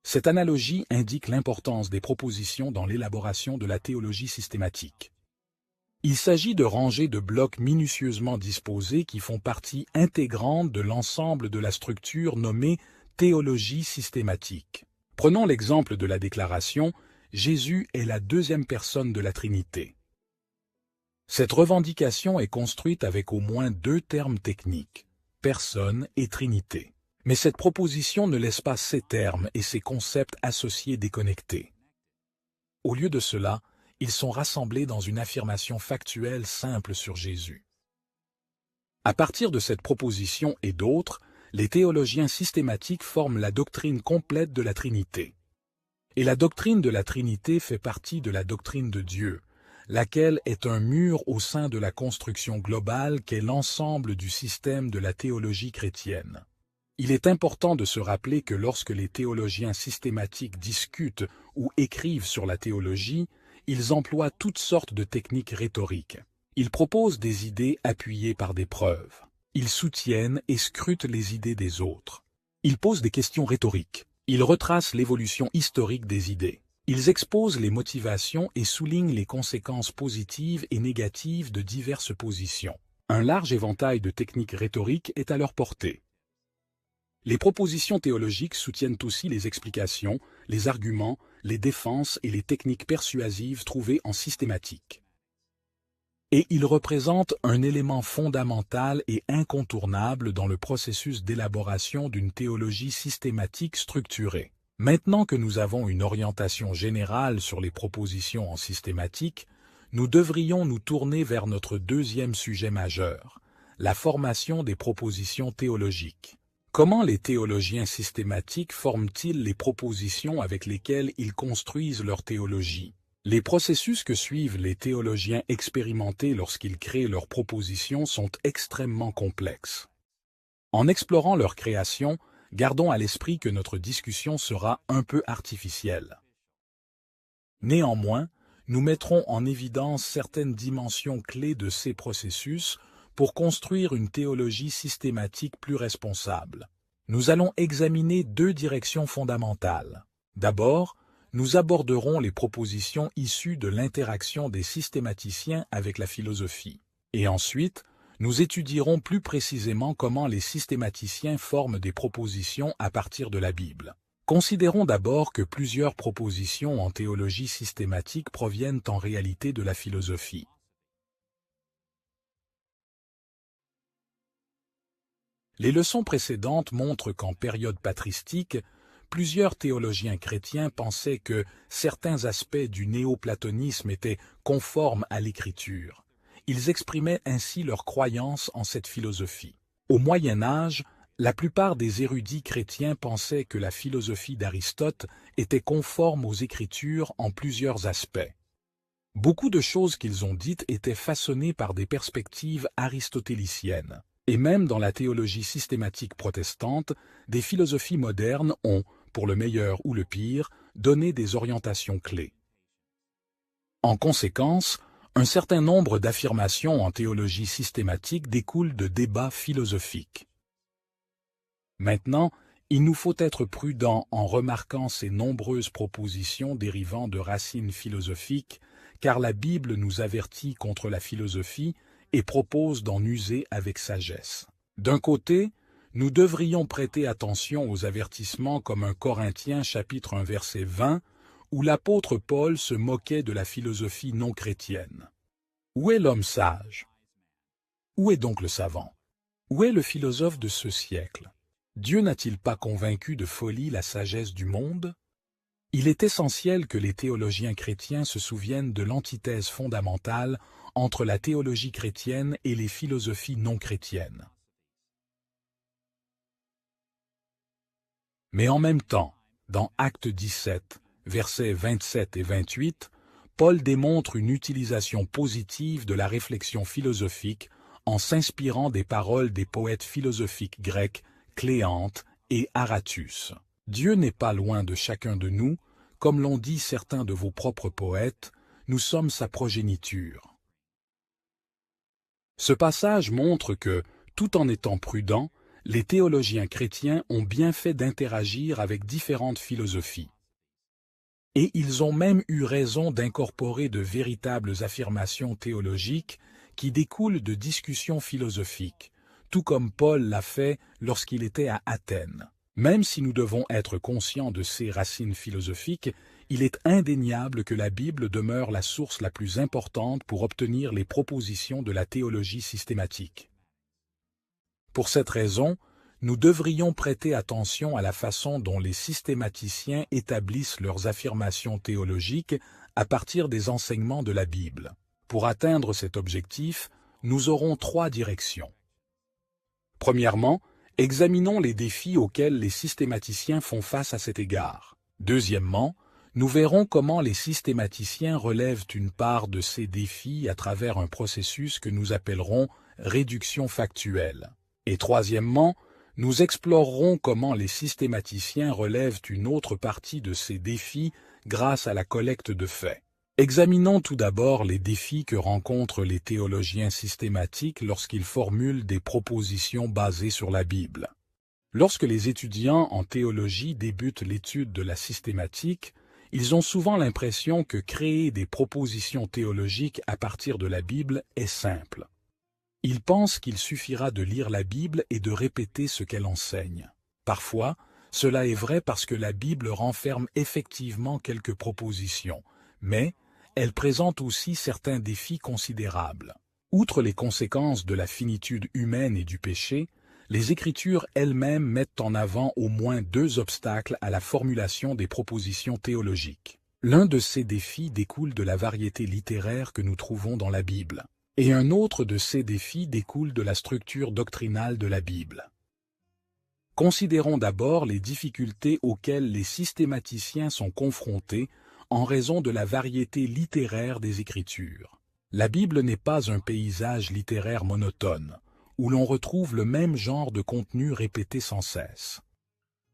Cette analogie indique l'importance des propositions dans l'élaboration de la théologie systématique. Il s'agit de rangées de blocs minutieusement disposés qui font partie intégrante de l'ensemble de la structure nommée théologie systématique. Prenons l'exemple de la déclaration « Jésus est la deuxième personne de la Trinité ». Cette revendication est construite avec au moins 2 termes techniques, personne et Trinité. Mais cette proposition ne laisse pas ces termes et ces concepts associés déconnectés. Au lieu de cela, ils sont rassemblés dans une affirmation factuelle simple sur Jésus. À partir de cette proposition et d'autres, les théologiens systématiques forment la doctrine complète de la Trinité. Et la doctrine de la Trinité fait partie de la doctrine de Dieu, laquelle est un mur au sein de la construction globale qu'est l'ensemble du système de la théologie chrétienne. Il est important de se rappeler que lorsque les théologiens systématiques discutent ou écrivent sur la théologie, ils emploient toutes sortes de techniques rhétoriques. Ils proposent des idées appuyées par des preuves. Ils soutiennent et scrutent les idées des autres. Ils posent des questions rhétoriques. Ils retracent l'évolution historique des idées. Ils exposent les motivations et soulignent les conséquences positives et négatives de diverses positions. Un large éventail de techniques rhétoriques est à leur portée. Les propositions théologiques soutiennent aussi les explications, les arguments, les défenses et les techniques persuasives trouvées en systématique. Et ils représentent un élément fondamental et incontournable dans le processus d'élaboration d'une théologie systématique structurée. Maintenant que nous avons une orientation générale sur les propositions en systématique, nous devrions nous tourner vers notre deuxième sujet majeur, la formation des propositions théologiques. Comment les théologiens systématiques forment-ils les propositions avec lesquelles ils construisent leur théologie? Les processus que suivent les théologiens expérimentés lorsqu'ils créent leurs propositions sont extrêmement complexes. En explorant leur création, gardons à l'esprit que notre discussion sera un peu artificielle. Néanmoins, nous mettrons en évidence certaines dimensions clés de ces processus pour construire une théologie systématique plus responsable. Nous allons examiner 2 directions fondamentales. D'abord, nous aborderons les propositions issues de l'interaction des systématiciens avec la philosophie. Et ensuite, nous étudierons plus précisément comment les systématiciens forment des propositions à partir de la Bible. Considérons d'abord que plusieurs propositions en théologie systématique proviennent en réalité de la philosophie. Les leçons précédentes montrent qu'en période patristique, plusieurs théologiens chrétiens pensaient que certains aspects du néoplatonisme étaient conformes à l'Écriture. Ils exprimaient ainsi leur croyance en cette philosophie. Au Moyen Âge, la plupart des érudits chrétiens pensaient que la philosophie d'Aristote était conforme aux Écritures en plusieurs aspects. Beaucoup de choses qu'ils ont dites étaient façonnées par des perspectives aristotéliciennes. Et même dans la théologie systématique protestante, des philosophies modernes ont, pour le meilleur ou le pire, donné des orientations clés. En conséquence, un certain nombre d'affirmations en théologie systématique découlent de débats philosophiques. Maintenant, il nous faut être prudents en remarquant ces nombreuses propositions dérivant de racines philosophiques, car la Bible nous avertit contre la philosophie et propose d'en user avec sagesse. D'un côté, nous devrions prêter attention aux avertissements comme 1 Corinthiens chapitre 1 verset 20, où l'apôtre Paul se moquait de la philosophie non chrétienne. Où est l'homme sage? Où est donc le savant? Où est le philosophe de ce siècle? Dieu n'a-t-il pas convaincu de folie la sagesse du monde? Il est essentiel que les théologiens chrétiens se souviennent de l'antithèse fondamentale entre la théologie chrétienne et les philosophies non chrétiennes. Mais en même temps, dans Actes 17, versets 27 et 28, Paul démontre une utilisation positive de la réflexion philosophique en s'inspirant des paroles des poètes philosophiques grecs Cléante et Aratus. Dieu n'est pas loin de chacun de nous, comme l'ont dit certains de vos propres poètes, nous sommes sa progéniture. Ce passage montre que, tout en étant prudents, les théologiens chrétiens ont bien fait d'interagir avec différentes philosophies. Et ils ont même eu raison d'incorporer de véritables affirmations théologiques qui découlent de discussions philosophiques, tout comme Paul l'a fait lorsqu'il était à Athènes. Même si nous devons être conscients de ces racines philosophiques, il est indéniable que la Bible demeure la source la plus importante pour obtenir les propositions de la théologie systématique. Pour cette raison, nous devrions prêter attention à la façon dont les systématiciens établissent leurs affirmations théologiques à partir des enseignements de la Bible. Pour atteindre cet objectif, nous aurons 3 directions. Premièrement, examinons les défis auxquels les systématiciens font face à cet égard. Deuxièmement, nous verrons comment les systématiciens relèvent une part de ces défis à travers un processus que nous appellerons réduction factuelle. Et troisièmement, nous explorerons comment les systématiciens relèvent une autre partie de ces défis grâce à la collecte de faits. Examinons tout d'abord les défis que rencontrent les théologiens systématiques lorsqu'ils formulent des propositions basées sur la Bible. Lorsque les étudiants en théologie débutent l'étude de la systématique, ils ont souvent l'impression que créer des propositions théologiques à partir de la Bible est simple. Ils pensent qu'il suffira de lire la Bible et de répéter ce qu'elle enseigne. Parfois, cela est vrai parce que la Bible renferme effectivement quelques propositions, mais elle présente aussi certains défis considérables. Outre les conséquences de la finitude humaine et du péché, les Écritures elles-mêmes mettent en avant au moins 2 obstacles à la formulation des propositions théologiques. L'un de ces défis découle de la variété littéraire que nous trouvons dans la Bible, et un autre de ces défis découle de la structure doctrinale de la Bible. Considérons d'abord les difficultés auxquelles les systématiciens sont confrontés en raison de la variété littéraire des Écritures. La Bible n'est pas un paysage littéraire monotone, où l'on retrouve le même genre de contenu répété sans cesse.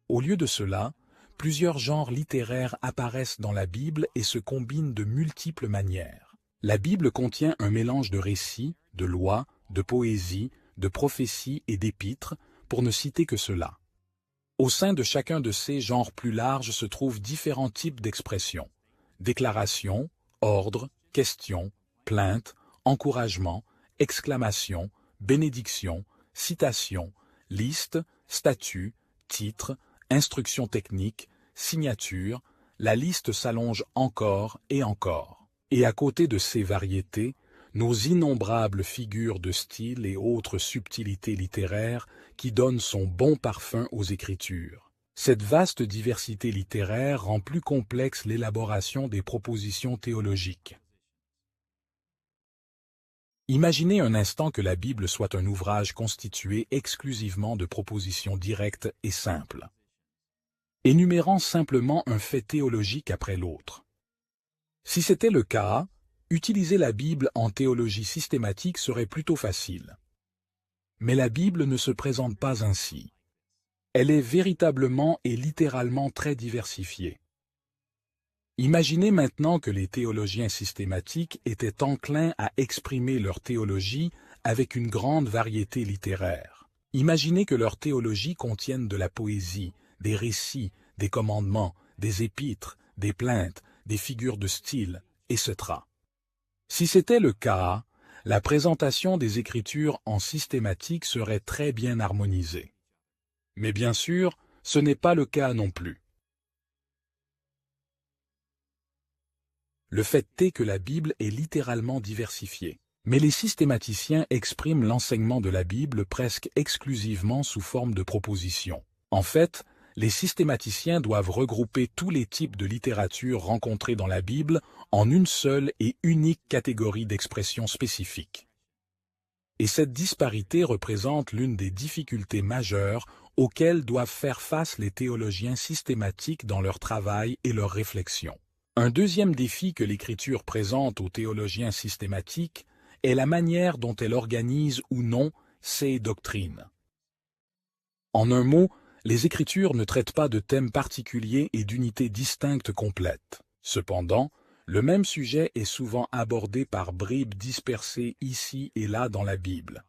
Au lieu de cela, plusieurs genres littéraires apparaissent dans la Bible et se combinent de multiples manières. La Bible contient un mélange de récits, de lois, de poésie, de prophéties et d'épîtres, pour ne citer que cela. Au sein de chacun de ces genres plus larges se trouvent différents types d'expressions. Déclaration, ordre, question, plainte, encouragement, exclamation, bénédiction, citation, liste, statut, titre, instruction technique, signature, la liste s'allonge encore et encore. Et à côté de ces variétés, nos innombrables figures de style et autres subtilités littéraires qui donnent son bon parfum aux écritures. Cette vaste diversité littéraire rend plus complexe l'élaboration des propositions théologiques. Imaginez un instant que la Bible soit un ouvrage constitué exclusivement de propositions directes et simples, énumérant simplement un fait théologique après l'autre. Si c'était le cas, utiliser la Bible en théologie systématique serait plutôt facile. Mais la Bible ne se présente pas ainsi. Elle est véritablement et littéralement très diversifiée. Imaginez maintenant que les théologiens systématiques étaient enclins à exprimer leur théologie avec une grande variété littéraire. Imaginez que leur théologie contienne de la poésie, des récits, des commandements, des épîtres, des plaintes, des figures de style, etc. Si c'était le cas, la présentation des Écritures en systématique serait très bien harmonisée. Mais bien sûr, ce n'est pas le cas non plus. Le fait est que la Bible est littéralement diversifiée. Mais les systématiciens expriment l'enseignement de la Bible presque exclusivement sous forme de propositions. En fait, les systématiciens doivent regrouper tous les types de littérature rencontrés dans la Bible en une seule et unique catégorie d'expression spécifique. Et cette disparité représente l'une des difficultés majeures auxquelles doivent faire face les théologiens systématiques dans leur travail et leurs réflexions. Un deuxième défi que l'Écriture présente aux théologiens systématiques est la manière dont elle organise ou non ses doctrines. En un mot, les Écritures ne traitent pas de thèmes particuliers et d'unités distinctes complètes. Cependant, le même sujet est souvent abordé par bribes dispersées ici et là dans la Bible.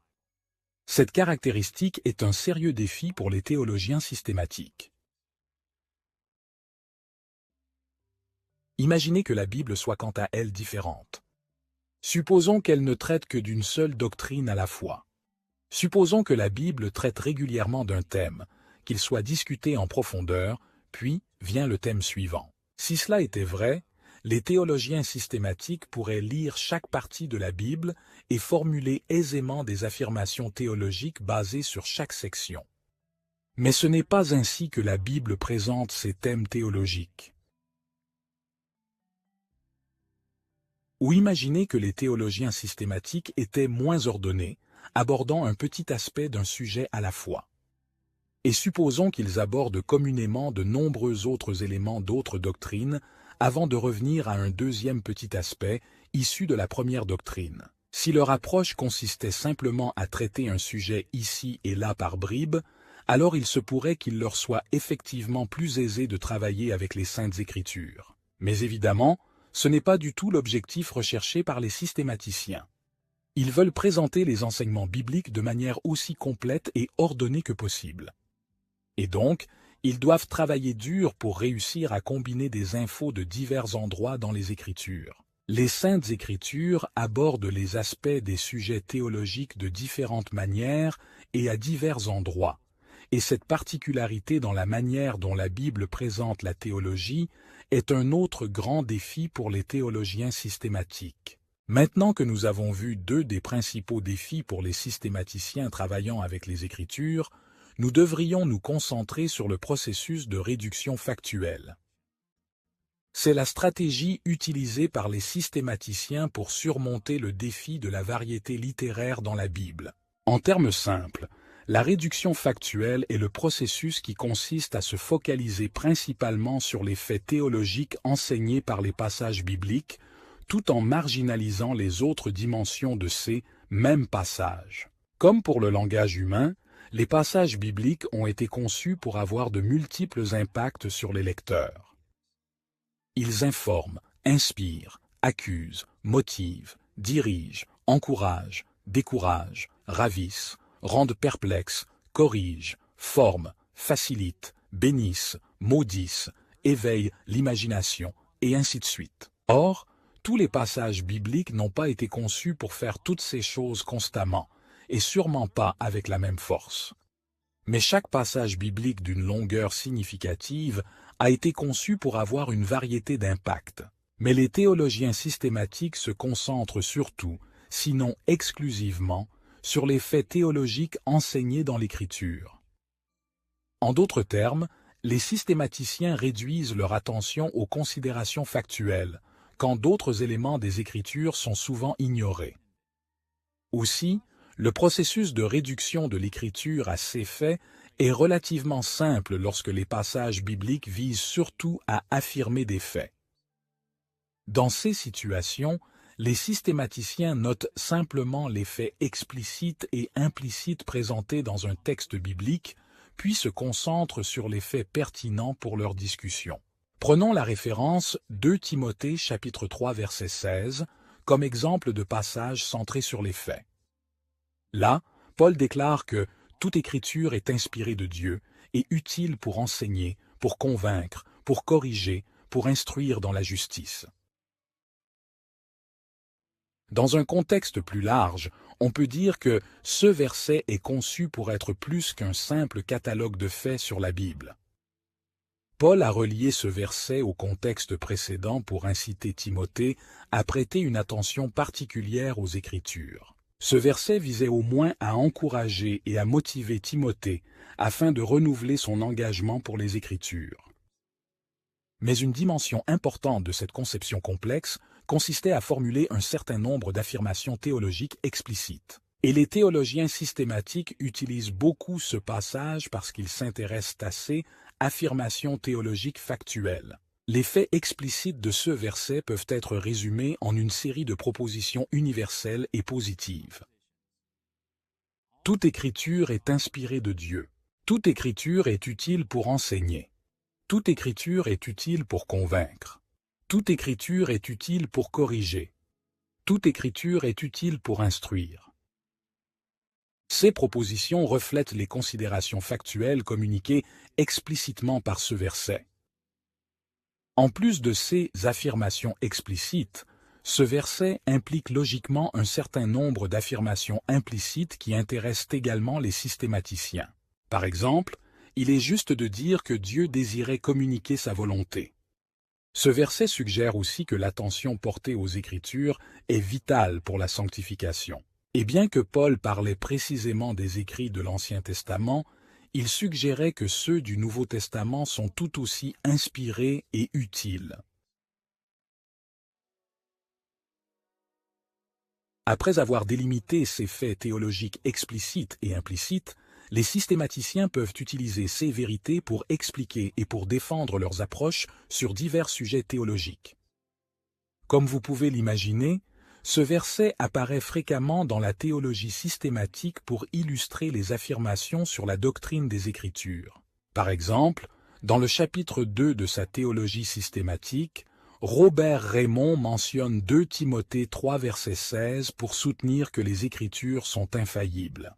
Cette caractéristique est un sérieux défi pour les théologiens systématiques. Imaginez que la Bible soit quant à elle différente. Supposons qu'elle ne traite que d'une seule doctrine à la fois. Supposons que la Bible traite régulièrement d'un thème, qu'il soit discuté en profondeur, puis vient le thème suivant. Si cela était vrai, les théologiens systématiques pourraient lire chaque partie de la Bible et formuler aisément des affirmations théologiques basées sur chaque section. Mais ce n'est pas ainsi que la Bible présente ses thèmes théologiques. Ou imaginez que les théologiens systématiques étaient moins ordonnés, abordant un petit aspect d'un sujet à la fois. Et supposons qu'ils abordent communément de nombreux autres éléments d'autres doctrines avant de revenir à un deuxième petit aspect issu de la première doctrine. Si leur approche consistait simplement à traiter un sujet ici et là par bribes, alors il se pourrait qu'il leur soit effectivement plus aisé de travailler avec les Saintes Écritures. Mais évidemment, ce n'est pas du tout l'objectif recherché par les systématiciens. Ils veulent présenter les enseignements bibliques de manière aussi complète et ordonnée que possible. Et donc, ils doivent travailler dur pour réussir à combiner des infos de divers endroits dans les Écritures. Les Saintes Écritures abordent les aspects des sujets théologiques de différentes manières et à divers endroits, et cette particularité dans la manière dont la Bible présente la théologie est un autre grand défi pour les théologiens systématiques. Maintenant que nous avons vu deux des principaux défis pour les systématiciens travaillant avec les Écritures, nous devrions nous concentrer sur le processus de réduction factuelle. C'est la stratégie utilisée par les systématiciens pour surmonter le défi de la variété littéraire dans la Bible. En termes simples, la réduction factuelle est le processus qui consiste à se focaliser principalement sur les faits théologiques enseignés par les passages bibliques, tout en marginalisant les autres dimensions de ces mêmes passages. Comme pour le langage humain, les passages bibliques ont été conçus pour avoir de multiples impacts sur les lecteurs. Ils informent, inspirent, accusent, motivent, dirigent, encouragent, découragent, ravissent, rendent perplexes, corrigent, forment, facilitent, bénissent, maudissent, éveillent l'imagination, et ainsi de suite. Or, tous les passages bibliques n'ont pas été conçus pour faire toutes ces choses constamment, et sûrement pas avec la même force. Mais chaque passage biblique d'une longueur significative a été conçu pour avoir une variété d'impacts. Mais les théologiens systématiques se concentrent surtout, sinon exclusivement, sur les faits théologiques enseignés dans l'Écriture. En d'autres termes, les systématiciens réduisent leur attention aux considérations factuelles, quand d'autres éléments des Écritures sont souvent ignorés. Aussi, le processus de réduction de l'Écriture à ces faits est relativement simple lorsque les passages bibliques visent surtout à affirmer des faits. Dans ces situations, les systématiciens notent simplement les faits explicites et implicites présentés dans un texte biblique, puis se concentrent sur les faits pertinents pour leur discussion. Prenons la référence 2 Timothée chapitre 3 verset 16 comme exemple de passage centré sur les faits. Là, Paul déclare que toute écriture est inspirée de Dieu et utile pour enseigner, pour convaincre, pour corriger, pour instruire dans la justice. Dans un contexte plus large, on peut dire que ce verset est conçu pour être plus qu'un simple catalogue de faits sur la Bible. Paul a relié ce verset au contexte précédent pour inciter Timothée à prêter une attention particulière aux Écritures. Ce verset visait au moins à encourager et à motiver Timothée afin de renouveler son engagement pour les Écritures. Mais une dimension importante de cette conception complexe consistait à formuler un certain nombre d'affirmations théologiques explicites. Et les théologiens systématiques utilisent beaucoup ce passage parce qu'ils s'intéressent à ces affirmations théologiques factuelles. Les faits explicites de ce verset peuvent être résumés en une série de propositions universelles et positives. Toute écriture est inspirée de Dieu. Toute écriture est utile pour enseigner. Toute écriture est utile pour convaincre. Toute écriture est utile pour corriger. Toute écriture est utile pour instruire. Ces propositions reflètent les considérations factuelles communiquées explicitement par ce verset. En plus de ces affirmations explicites, ce verset implique logiquement un certain nombre d'affirmations implicites qui intéressent également les systématiciens. Par exemple, il est juste de dire que Dieu désirait communiquer sa volonté. Ce verset suggère aussi que l'attention portée aux Écritures est vitale pour la sanctification. Et bien que Paul parlait précisément des écrits de l'Ancien Testament, il suggérait que ceux du Nouveau Testament sont tout aussi inspirés et utiles. Après avoir délimité ces faits théologiques explicites et implicites, les systématiciens peuvent utiliser ces vérités pour expliquer et pour défendre leurs approches sur divers sujets théologiques. Comme vous pouvez l'imaginer, ce verset apparaît fréquemment dans la théologie systématique pour illustrer les affirmations sur la doctrine des Écritures. Par exemple, dans le chapitre 2 de sa théologie systématique, Robert Raymond mentionne 2 Timothée 3 verset 16 pour soutenir que les Écritures sont infaillibles.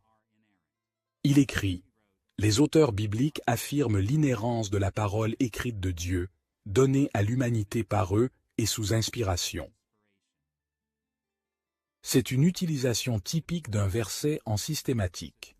Il écrit « Les auteurs bibliques affirment l'inhérence de la parole écrite de Dieu, donnée à l'humanité par eux et sous inspiration. » C'est une utilisation typique d'un verset en systématique.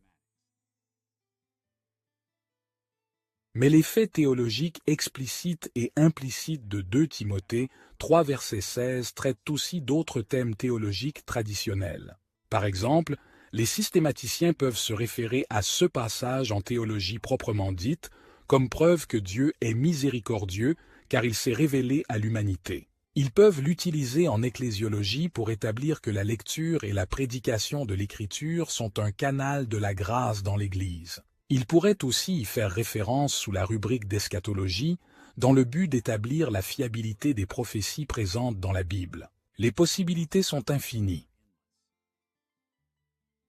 Mais les faits théologiques explicites et implicites de 2 Timothée 3 verset 16 traitent aussi d'autres thèmes théologiques traditionnels. Par exemple, les systématiciens peuvent se référer à ce passage en théologie proprement dite comme preuve que Dieu est miséricordieux car il s'est révélé à l'humanité. Ils peuvent l'utiliser en ecclésiologie pour établir que la lecture et la prédication de l'Écriture sont un canal de la grâce dans l'Église. Ils pourraient aussi y faire référence sous la rubrique d'eschatologie, dans le but d'établir la fiabilité des prophéties présentes dans la Bible. Les possibilités sont infinies.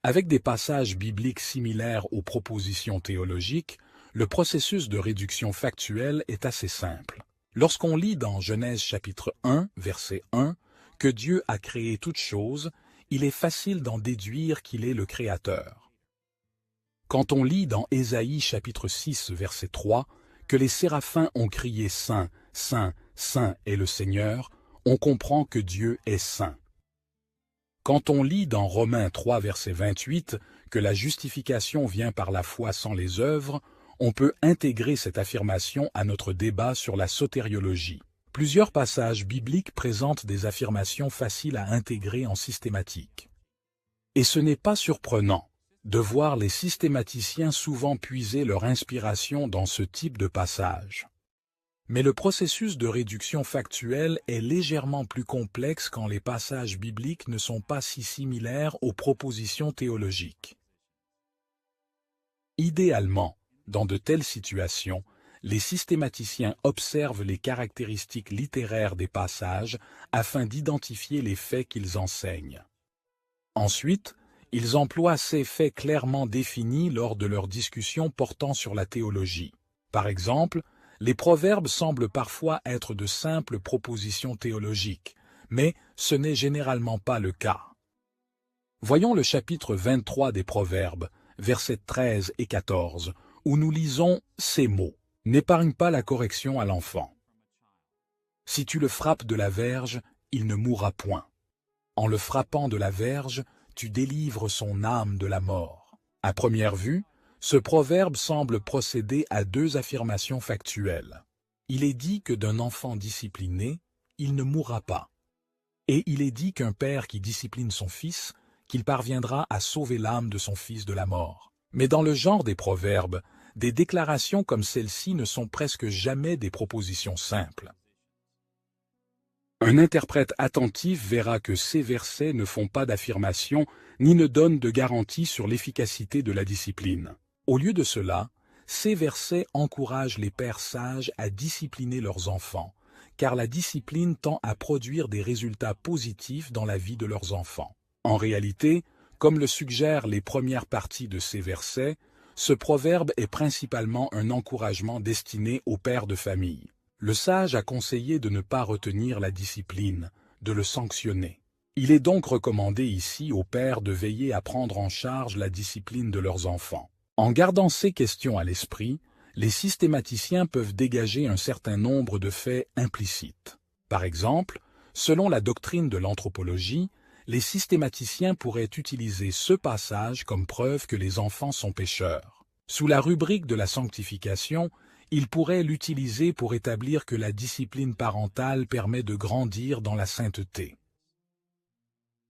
Avec des passages bibliques similaires aux propositions théologiques, le processus de réduction factuelle est assez simple. Lorsqu'on lit dans Genèse chapitre 1, verset 1, que Dieu a créé toutes choses, il est facile d'en déduire qu'il est le Créateur. Quand on lit dans Ésaïe chapitre 6, verset 3, que les séraphins ont crié « Saint, Saint, Saint est le Seigneur », on comprend que Dieu est saint. Quand on lit dans Romains 3, verset 28, que la justification vient par la foi sans les œuvres, on peut intégrer cette affirmation à notre débat sur la sotériologie. Plusieurs passages bibliques présentent des affirmations faciles à intégrer en systématique. Et ce n'est pas surprenant de voir les systématiciens souvent puiser leur inspiration dans ce type de passage. Mais le processus de réduction factuelle est légèrement plus complexe quand les passages bibliques ne sont pas si similaires aux propositions théologiques. Idéalement, dans de telles situations, les systématiciens observent les caractéristiques littéraires des passages afin d'identifier les faits qu'ils enseignent. Ensuite, ils emploient ces faits clairement définis lors de leurs discussions portant sur la théologie. Par exemple, les proverbes semblent parfois être de simples propositions théologiques, mais ce n'est généralement pas le cas. Voyons le chapitre 23 des Proverbes, versets 13 et 14, où nous lisons ces mots. « N'épargne pas la correction à l'enfant. Si tu le frappes de la verge, il ne mourra point. En le frappant de la verge, tu délivres son âme de la mort. » À première vue, ce proverbe semble procéder à deux affirmations factuelles. Il est dit que d'un enfant discipliné, il ne mourra pas. Et il est dit qu'un père qui discipline son fils, qu'il parviendra à sauver l'âme de son fils de la mort. Mais dans le genre des proverbes, des déclarations comme celle-ci ne sont presque jamais des propositions simples. Un interprète attentif verra que ces versets ne font pas d'affirmation ni ne donnent de garantie sur l'efficacité de la discipline. Au lieu de cela, ces versets encouragent les pères sages à discipliner leurs enfants, car la discipline tend à produire des résultats positifs dans la vie de leurs enfants. En réalité, comme le suggèrent les premières parties de ces versets, ce proverbe est principalement un encouragement destiné aux pères de famille. Le sage a conseillé de ne pas retenir la discipline, de le sanctionner. Il est donc recommandé ici aux pères de veiller à prendre en charge la discipline de leurs enfants. En gardant ces questions à l'esprit, les systématiciens peuvent dégager un certain nombre de faits implicites. Par exemple, selon la doctrine de l'anthropologie, les systématiciens pourraient utiliser ce passage comme preuve que les enfants sont pécheurs. Sous la rubrique de la sanctification, ils pourraient l'utiliser pour établir que la discipline parentale permet de grandir dans la sainteté.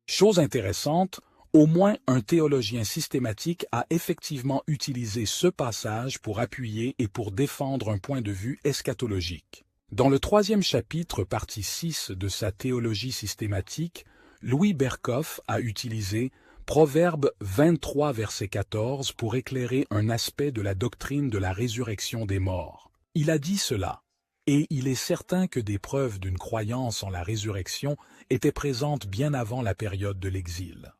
Chose intéressante, au moins un théologien systématique a effectivement utilisé ce passage pour appuyer et pour défendre un point de vue eschatologique. Dans le 3e chapitre, partie 6 de sa théologie systématique, Louis Berkhof a utilisé Proverbe 23, verset 14 pour éclairer un aspect de la doctrine de la résurrection des morts. Il a dit cela, « Et il est certain que des preuves d'une croyance en la résurrection étaient présentes bien avant la période de l'exil. »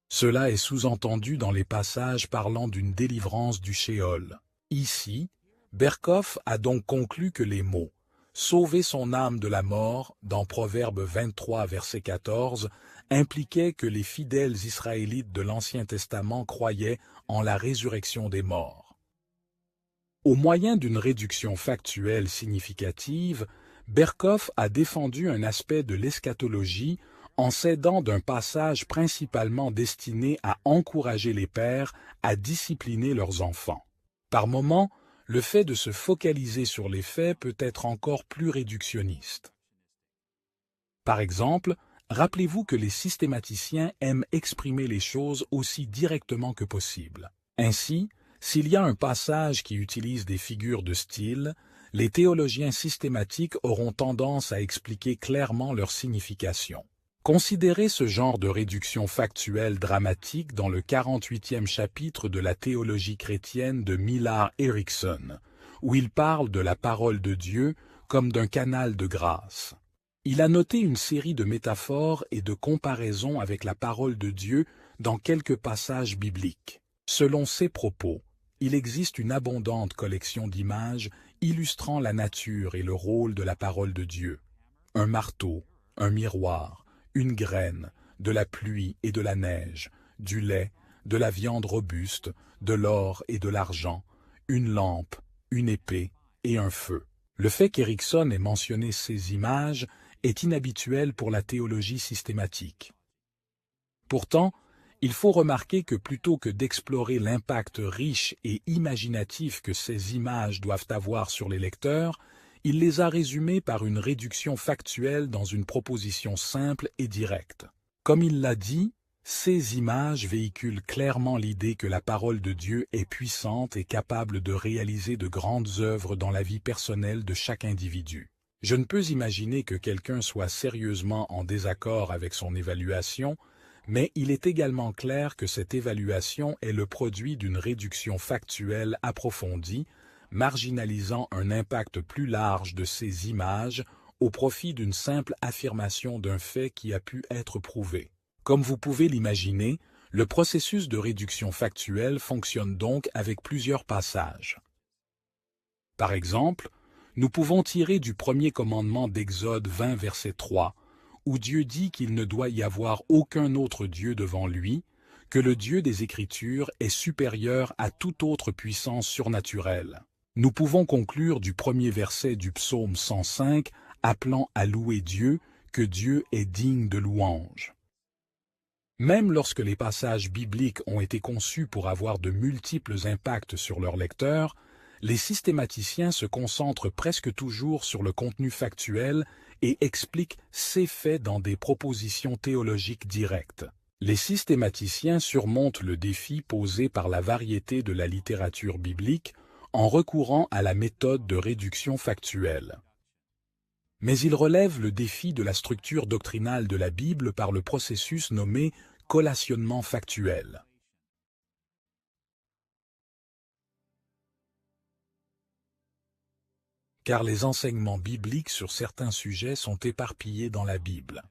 Cela est sous-entendu dans les passages parlant d'une délivrance du Shéol. Ici, Berkhof a donc conclu que les mots « sauver son âme de la mort » dans Proverbe 23, verset 14 impliquaient que les fidèles israélites de l'Ancien Testament croyaient en la résurrection des morts. Au moyen d'une réduction factuelle significative, Berkhof a défendu un aspect de l'eschatologie en s'aidant d'un passage principalement destiné à encourager les pères à discipliner leurs enfants. Par moments, le fait de se focaliser sur les faits peut être encore plus réductionniste. Par exemple, rappelez-vous que les systématiciens aiment exprimer les choses aussi directement que possible. Ainsi, s'il y a un passage qui utilise des figures de style, les théologiens systématiques auront tendance à expliquer clairement leur signification. Considérez ce genre de réduction factuelle dramatique dans le 48e chapitre de la théologie chrétienne de Millard Erickson, où il parle de la parole de Dieu comme d'un canal de grâce. Il a noté une série de métaphores et de comparaisons avec la parole de Dieu dans quelques passages bibliques. Selon ses propos, il existe une abondante collection d'images illustrant la nature et le rôle de la parole de Dieu. Un marteau, un miroir, une graine, de la pluie et de la neige, du lait, de la viande robuste, de l'or et de l'argent, une lampe, une épée et un feu. Le fait qu'Erickson ait mentionné ces images est inhabituel pour la théologie systématique. Pourtant, il faut remarquer que plutôt que d'explorer l'impact riche et imaginatif que ces images doivent avoir sur les lecteurs, il les a résumées par une réduction factuelle dans une proposition simple et directe. Comme il l'a dit, Ces images véhiculent clairement l'idée que la parole de Dieu est puissante et capable de réaliser de grandes œuvres dans la vie personnelle de chaque individu. Je ne peux imaginer que quelqu'un soit sérieusement en désaccord avec son évaluation, mais il est également clair que cette évaluation est le produit d'une réduction factuelle approfondie, marginalisant un impact plus large de ces images au profit d'une simple affirmation d'un fait qui a pu être prouvé. Comme vous pouvez l'imaginer, le processus de réduction factuelle fonctionne donc avec plusieurs passages. Par exemple, nous pouvons tirer du premier commandement d'Exode 20 verset 3, où Dieu dit qu'il ne doit y avoir aucun autre Dieu devant lui, que le Dieu des Écritures est supérieur à toute autre puissance surnaturelle. Nous pouvons conclure du premier verset du psaume 105, appelant à louer Dieu, que Dieu est digne de louange. Même lorsque les passages bibliques ont été conçus pour avoir de multiples impacts sur leurs lecteurs, les systématiciens se concentrent presque toujours sur le contenu factuel et expliquent ces faits dans des propositions théologiques directes. Les systématiciens surmontent le défi posé par la variété de la littérature biblique en recourant à la méthode de réduction factuelle. Mais ils relèvent le défi de la structure doctrinale de la Bible par le processus nommé collationnement factuel. Car les enseignements bibliques sur certains sujets sont éparpillés dans la Bible.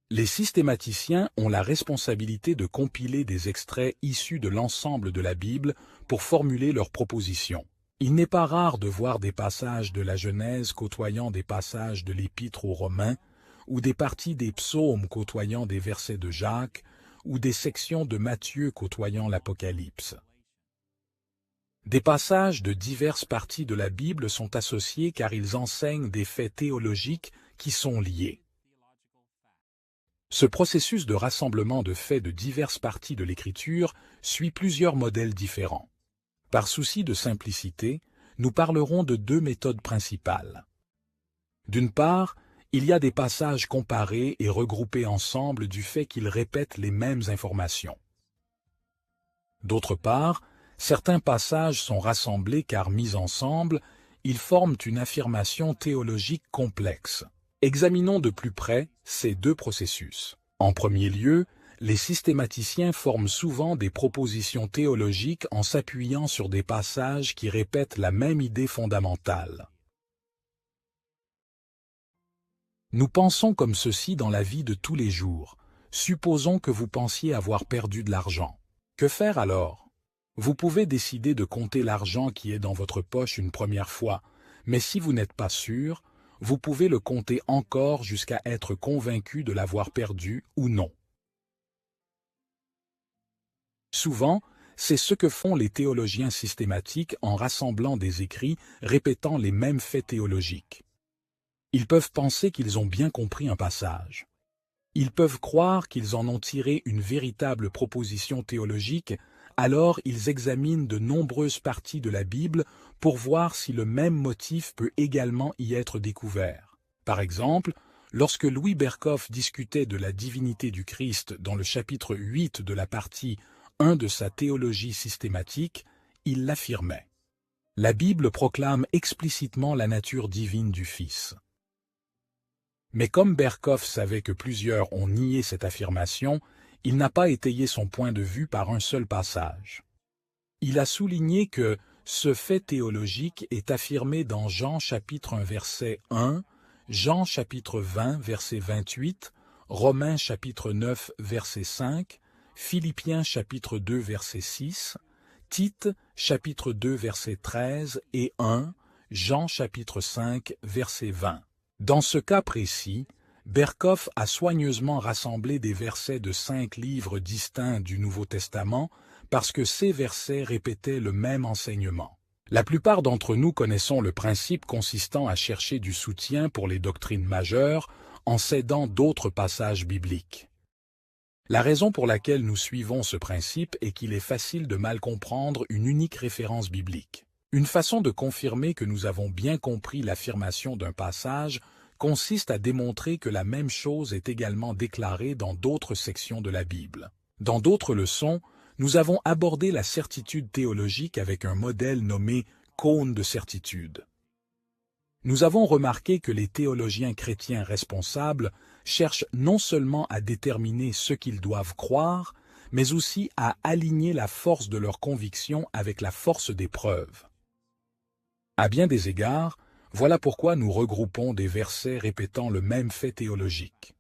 Les systématiciens ont la responsabilité de compiler des extraits issus de l'ensemble de la Bible pour formuler leurs propositions. Il n'est pas rare de voir des passages de la Genèse côtoyant des passages de l'Épître aux Romains, ou des parties des psaumes côtoyant des versets de Jacques, ou des sections de Matthieu côtoyant l'Apocalypse. Des passages de diverses parties de la Bible sont associés car ils enseignent des faits théologiques qui sont liés. Ce processus de rassemblement de faits de diverses parties de l'Écriture suit plusieurs modèles différents. Par souci de simplicité, nous parlerons de deux méthodes principales. D'une part, il y a des passages comparés et regroupés ensemble du fait qu'ils répètent les mêmes informations. D'autre part, certains passages sont rassemblés car mis ensemble, ils forment une affirmation théologique complexe. Examinons de plus près ces deux processus. En premier lieu, les systématiciens forment souvent des propositions théologiques en s'appuyant sur des passages qui répètent la même idée fondamentale. Nous pensons comme ceci dans la vie de tous les jours. Supposons que vous pensiez avoir perdu de l'argent. Que faire alors? Vous pouvez décider de compter l'argent qui est dans votre poche une première fois, mais si vous n'êtes pas sûr, vous pouvez le compter encore jusqu'à être convaincu de l'avoir perdu ou non. Souvent, c'est ce que font les théologiens systématiques en rassemblant des écrits répétant les mêmes faits théologiques. Ils peuvent penser qu'ils ont bien compris un passage. Ils peuvent croire qu'ils en ont tiré une véritable proposition théologique, alors ils examinent de nombreuses parties de la Bible pour voir si le même motif peut également y être découvert. Par exemple, lorsque Louis Berkhof discutait de la divinité du Christ dans le chapitre 8 de la partie 1 de sa théologie systématique, il l'affirmait. La Bible proclame explicitement la nature divine du Fils. Mais comme Berkhof savait que plusieurs ont nié cette affirmation, il n'a pas étayé son point de vue par un seul passage. Il a souligné que ce fait théologique est affirmé dans Jean chapitre 1 verset 1, Jean chapitre 20 verset 28, Romains chapitre 9 verset 5, Philippiens chapitre 2 verset 6, Tite chapitre 2 verset 13 et 1, Jean chapitre 5 verset 20. Dans ce cas précis, Berkhof a soigneusement rassemblé des versets de 5 livres distincts du Nouveau Testament parce que ces versets répétaient le même enseignement. La plupart d'entre nous connaissons le principe consistant à chercher du soutien pour les doctrines majeures en s'aidant d'autres passages bibliques. La raison pour laquelle nous suivons ce principe est qu'il est facile de mal comprendre une unique référence biblique. Une façon de confirmer que nous avons bien compris l'affirmation d'un passage consiste à démontrer que la même chose est également déclarée dans d'autres sections de la Bible. Dans d'autres leçons, nous avons abordé la certitude théologique avec un modèle nommé cône de certitude. Nous avons remarqué que les théologiens chrétiens responsables cherchent non seulement à déterminer ce qu'ils doivent croire, mais aussi à aligner la force de leur conviction avec la force des preuves. À bien des égards, voilà pourquoi nous regroupons des versets répétant le même fait théologique.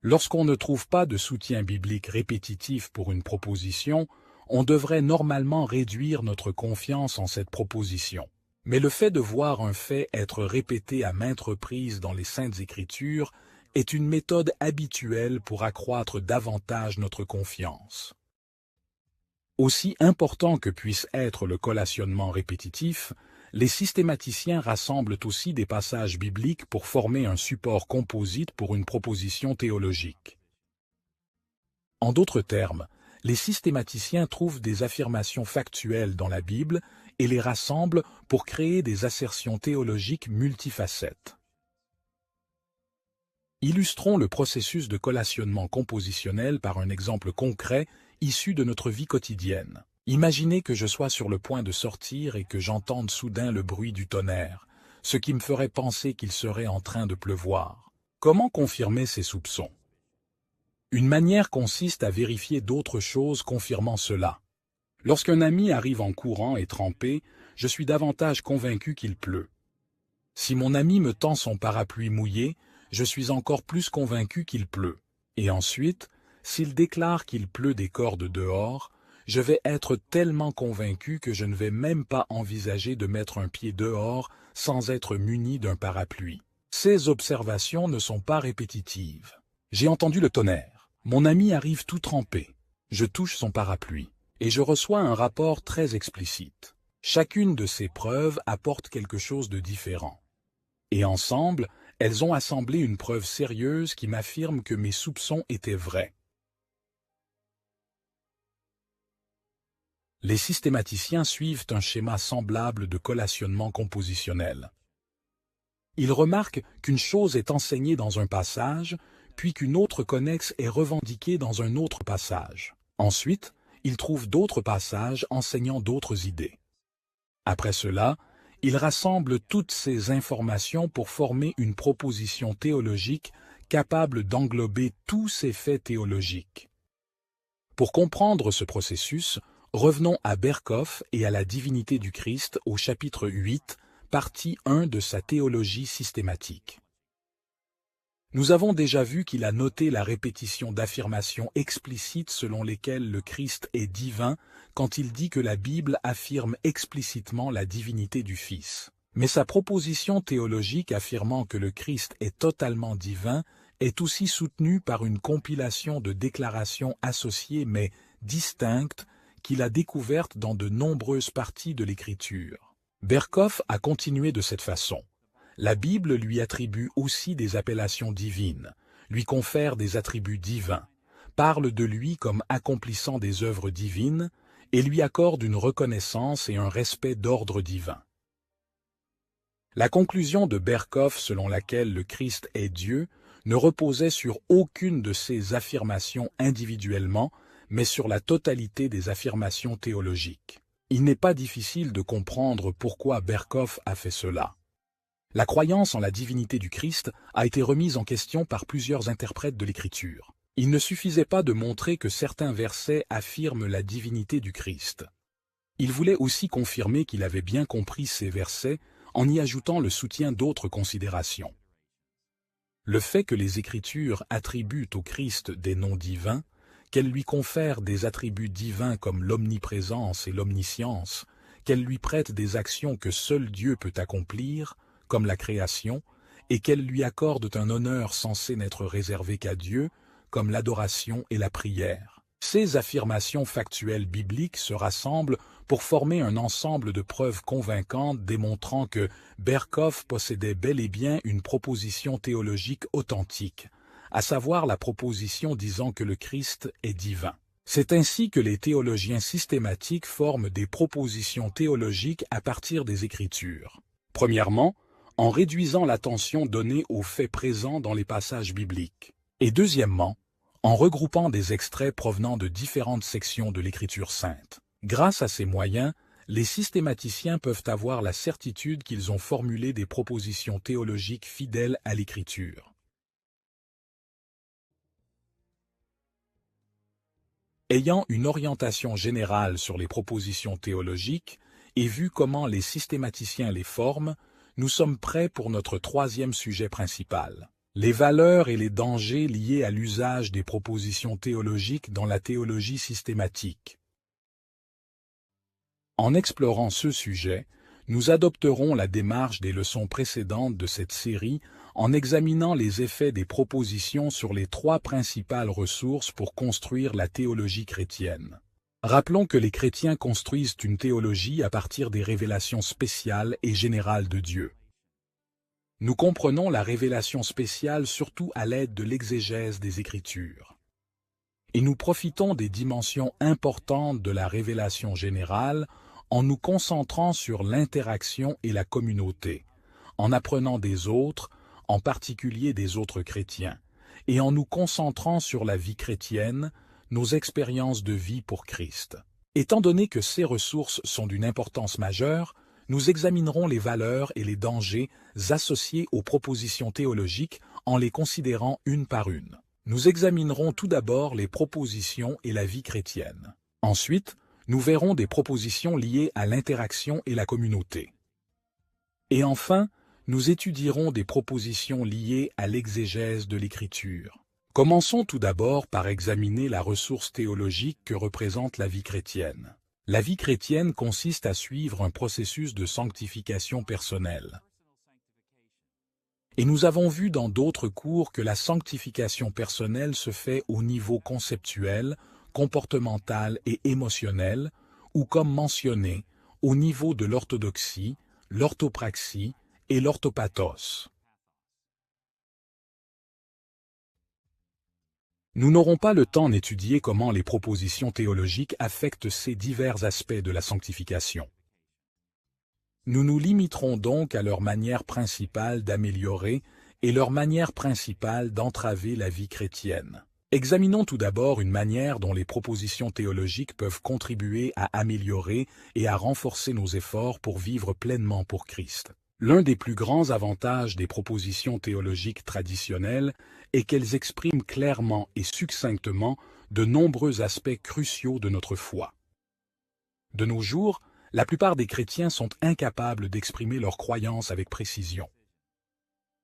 Lorsqu'on ne trouve pas de soutien biblique répétitif pour une proposition, on devrait normalement réduire notre confiance en cette proposition. Mais le fait de voir un fait être répété à maintes reprises dans les Saintes Écritures est une méthode habituelle pour accroître davantage notre confiance. Aussi important que puisse être le collationnement répétitif, les systématiciens rassemblent aussi des passages bibliques pour former un support composite pour une proposition théologique. En d'autres termes, les systématiciens trouvent des affirmations factuelles dans la Bible et les rassemblent pour créer des assertions théologiques multifacettes. Illustrons le processus de collationnement compositionnel par un exemple concret issu de notre vie quotidienne. Imaginez que je sois sur le point de sortir et que j'entende soudain le bruit du tonnerre, ce qui me ferait penser qu'il serait en train de pleuvoir. Comment confirmer ces soupçons? Une manière consiste à vérifier d'autres choses confirmant cela. Lorsqu'un ami arrive en courant et trempé, je suis davantage convaincu qu'il pleut. Si mon ami me tend son parapluie mouillé, je suis encore plus convaincu qu'il pleut. Et ensuite, s'il déclare qu'il pleut des cordes dehors, je vais être tellement convaincu que je ne vais même pas envisager de mettre un pied dehors sans être muni d'un parapluie. Ces observations ne sont pas répétitives. J'ai entendu le tonnerre. Mon ami arrive tout trempé. Je touche son parapluie. Et je reçois un rapport très explicite. Chacune de ces preuves apporte quelque chose de différent. Et ensemble, elles ont assemblé une preuve sérieuse qui m'affirme que mes soupçons étaient vrais. Les systématiciens suivent un schéma semblable de collationnement compositionnel. Ils remarquent qu'une chose est enseignée dans un passage, puis qu'une autre connexe est revendiquée dans un autre passage. Ensuite, ils trouvent d'autres passages enseignant d'autres idées. Après cela, ils rassemblent toutes ces informations pour former une proposition théologique capable d'englober tous ces faits théologiques. Pour comprendre ce processus, revenons à Berkhof et à la divinité du Christ au chapitre 8, partie 1 de sa théologie systématique. Nous avons déjà vu qu'il a noté la répétition d'affirmations explicites selon lesquelles le Christ est divin quand il dit que la Bible affirme explicitement la divinité du Fils. Mais sa proposition théologique affirmant que le Christ est totalement divin est aussi soutenue par une compilation de déclarations associées mais distinctes qu'il a découvertes dans de nombreuses parties de l'Écriture. Berkhof a continué de cette façon. La Bible lui attribue aussi des appellations divines, lui confère des attributs divins, parle de lui comme accomplissant des œuvres divines et lui accorde une reconnaissance et un respect d'ordre divin. La conclusion de Berkhof selon laquelle le Christ est Dieu ne reposait sur aucune de ces affirmations individuellement, mais sur la totalité des affirmations théologiques. Il n'est pas difficile de comprendre pourquoi Berkhof a fait cela. La croyance en la divinité du Christ a été remise en question par plusieurs interprètes de l'Écriture. Il ne suffisait pas de montrer que certains versets affirment la divinité du Christ. Il voulait aussi confirmer qu'il avait bien compris ces versets en y ajoutant le soutien d'autres considérations. Le fait que les Écritures attribuent au Christ des noms divins, qu'elles lui confèrent des attributs divins comme l'omniprésence et l'omniscience, qu'elles lui prêtent des actions que seul Dieu peut accomplir, comme la création, et qu'elles lui accordent un honneur censé n'être réservé qu'à Dieu, comme l'adoration et la prière. Ces affirmations factuelles bibliques se rassemblent pour former un ensemble de preuves convaincantes démontrant que Berkhof possédait bel et bien une proposition théologique authentique, à savoir la proposition disant que le Christ est divin. C'est ainsi que les théologiens systématiques forment des propositions théologiques à partir des Écritures. Premièrement, en réduisant l'attention donnée aux faits présents dans les passages bibliques. Et deuxièmement, en regroupant des extraits provenant de différentes sections de l'Écriture sainte. Grâce à ces moyens, les systématiciens peuvent avoir la certitude qu'ils ont formulé des propositions théologiques fidèles à l'Écriture. Ayant une orientation générale sur les propositions théologiques et vu comment les systématiciens les forment, nous sommes prêts pour notre troisième sujet principal. Les valeurs et les dangers liés à l'usage des propositions théologiques dans la théologie systématique. En explorant ce sujet, nous adopterons la démarche des leçons précédentes de cette série en examinant les effets des propositions sur les trois principales ressources pour construire la théologie chrétienne. Rappelons que les chrétiens construisent une théologie à partir des révélations spéciales et générales de Dieu. Nous comprenons la révélation spéciale surtout à l'aide de l'exégèse des Écritures. Et nous profitons des dimensions importantes de la révélation générale en nous concentrant sur l'interaction et la communauté, en apprenant des autres, en particulier des autres chrétiens, et en nous concentrant sur la vie chrétienne, nos expériences de vie pour Christ. Étant donné que ces ressources sont d'une importance majeure, nous examinerons les valeurs et les dangers associés aux propositions théologiques en les considérant une par une. Nous examinerons tout d'abord les propositions et la vie chrétienne. Ensuite, nous verrons des propositions liées à l'interaction et la communauté. Et enfin, nous étudierons des propositions liées à l'exégèse de l'Écriture. Commençons tout d'abord par examiner la ressource théologique que représente la vie chrétienne. La vie chrétienne consiste à suivre un processus de sanctification personnelle. Et nous avons vu dans d'autres cours que la sanctification personnelle se fait au niveau conceptuel, comportemental et émotionnel, ou comme mentionné, au niveau de l'orthodoxie, l'orthopraxie et l'orthopathos. Nous n'aurons pas le temps d'étudier comment les propositions théologiques affectent ces divers aspects de la sanctification. Nous nous limiterons donc à leur manière principale d'améliorer et leur manière principale d'entraver la vie chrétienne. Examinons tout d'abord une manière dont les propositions théologiques peuvent contribuer à améliorer et à renforcer nos efforts pour vivre pleinement pour Christ. L'un des plus grands avantages des propositions théologiques traditionnelles est qu'elles expriment clairement et succinctement de nombreux aspects cruciaux de notre foi. De nos jours, la plupart des chrétiens sont incapables d'exprimer leurs croyances avec précision.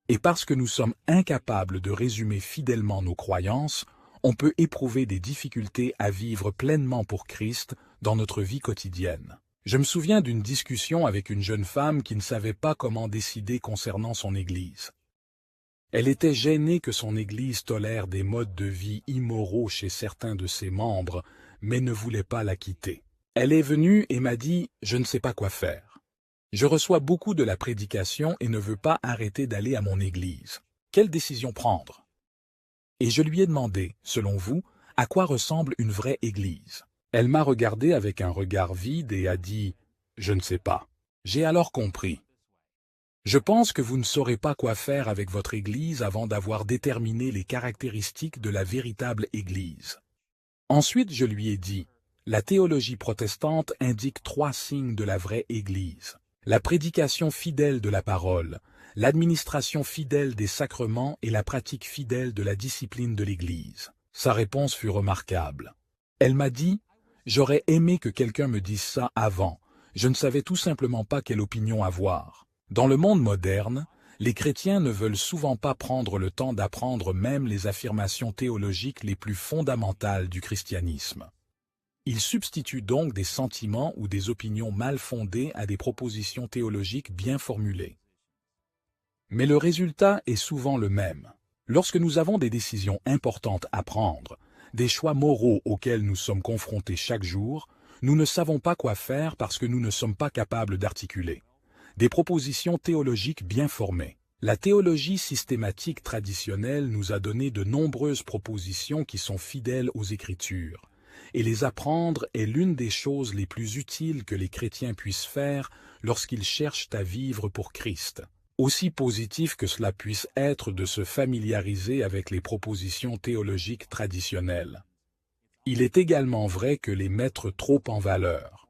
Et parce que nous sommes incapables de résumer fidèlement nos croyances, on peut éprouver des difficultés à vivre pleinement pour Christ dans notre vie quotidienne. Je me souviens d'une discussion avec une jeune femme qui ne savait pas comment décider concernant son Église. Elle était gênée que son Église tolère des modes de vie immoraux chez certains de ses membres, mais ne voulait pas la quitter. Elle est venue et m'a dit « Je ne sais pas quoi faire. Je reçois beaucoup de la prédication et ne veux pas arrêter d'aller à mon Église. Quelle décision prendre ?» Et je lui ai demandé, selon vous, à quoi ressemble une vraie Église ? Elle m'a regardé avec un regard vide et a dit « Je ne sais pas ». J'ai alors compris. Je pense que vous ne saurez pas quoi faire avec votre Église avant d'avoir déterminé les caractéristiques de la véritable Église. Ensuite, je lui ai dit « La théologie protestante indique 3 signes de la vraie Église. La prédication fidèle de la parole, l'administration fidèle des sacrements et la pratique fidèle de la discipline de l'Église. » Sa réponse fut remarquable. Elle m'a dit « J'aurais aimé que quelqu'un me dise ça avant. Je ne savais tout simplement pas quelle opinion avoir. » Dans le monde moderne, les chrétiens ne veulent souvent pas prendre le temps d'apprendre même les affirmations théologiques les plus fondamentales du christianisme. Ils substituent donc des sentiments ou des opinions mal fondées à des propositions théologiques bien formulées. Mais le résultat est souvent le même. Lorsque nous avons des décisions importantes à prendre, des choix moraux auxquels nous sommes confrontés chaque jour, nous ne savons pas quoi faire parce que nous ne sommes pas capables d'articuler des propositions théologiques bien formées. La théologie systématique traditionnelle nous a donné de nombreuses propositions qui sont fidèles aux Écritures, et les apprendre est l'une des choses les plus utiles que les chrétiens puissent faire lorsqu'ils cherchent à vivre pour Christ. Aussi positif que cela puisse être de se familiariser avec les propositions théologiques traditionnelles, il est également vrai que les mettre trop en valeur,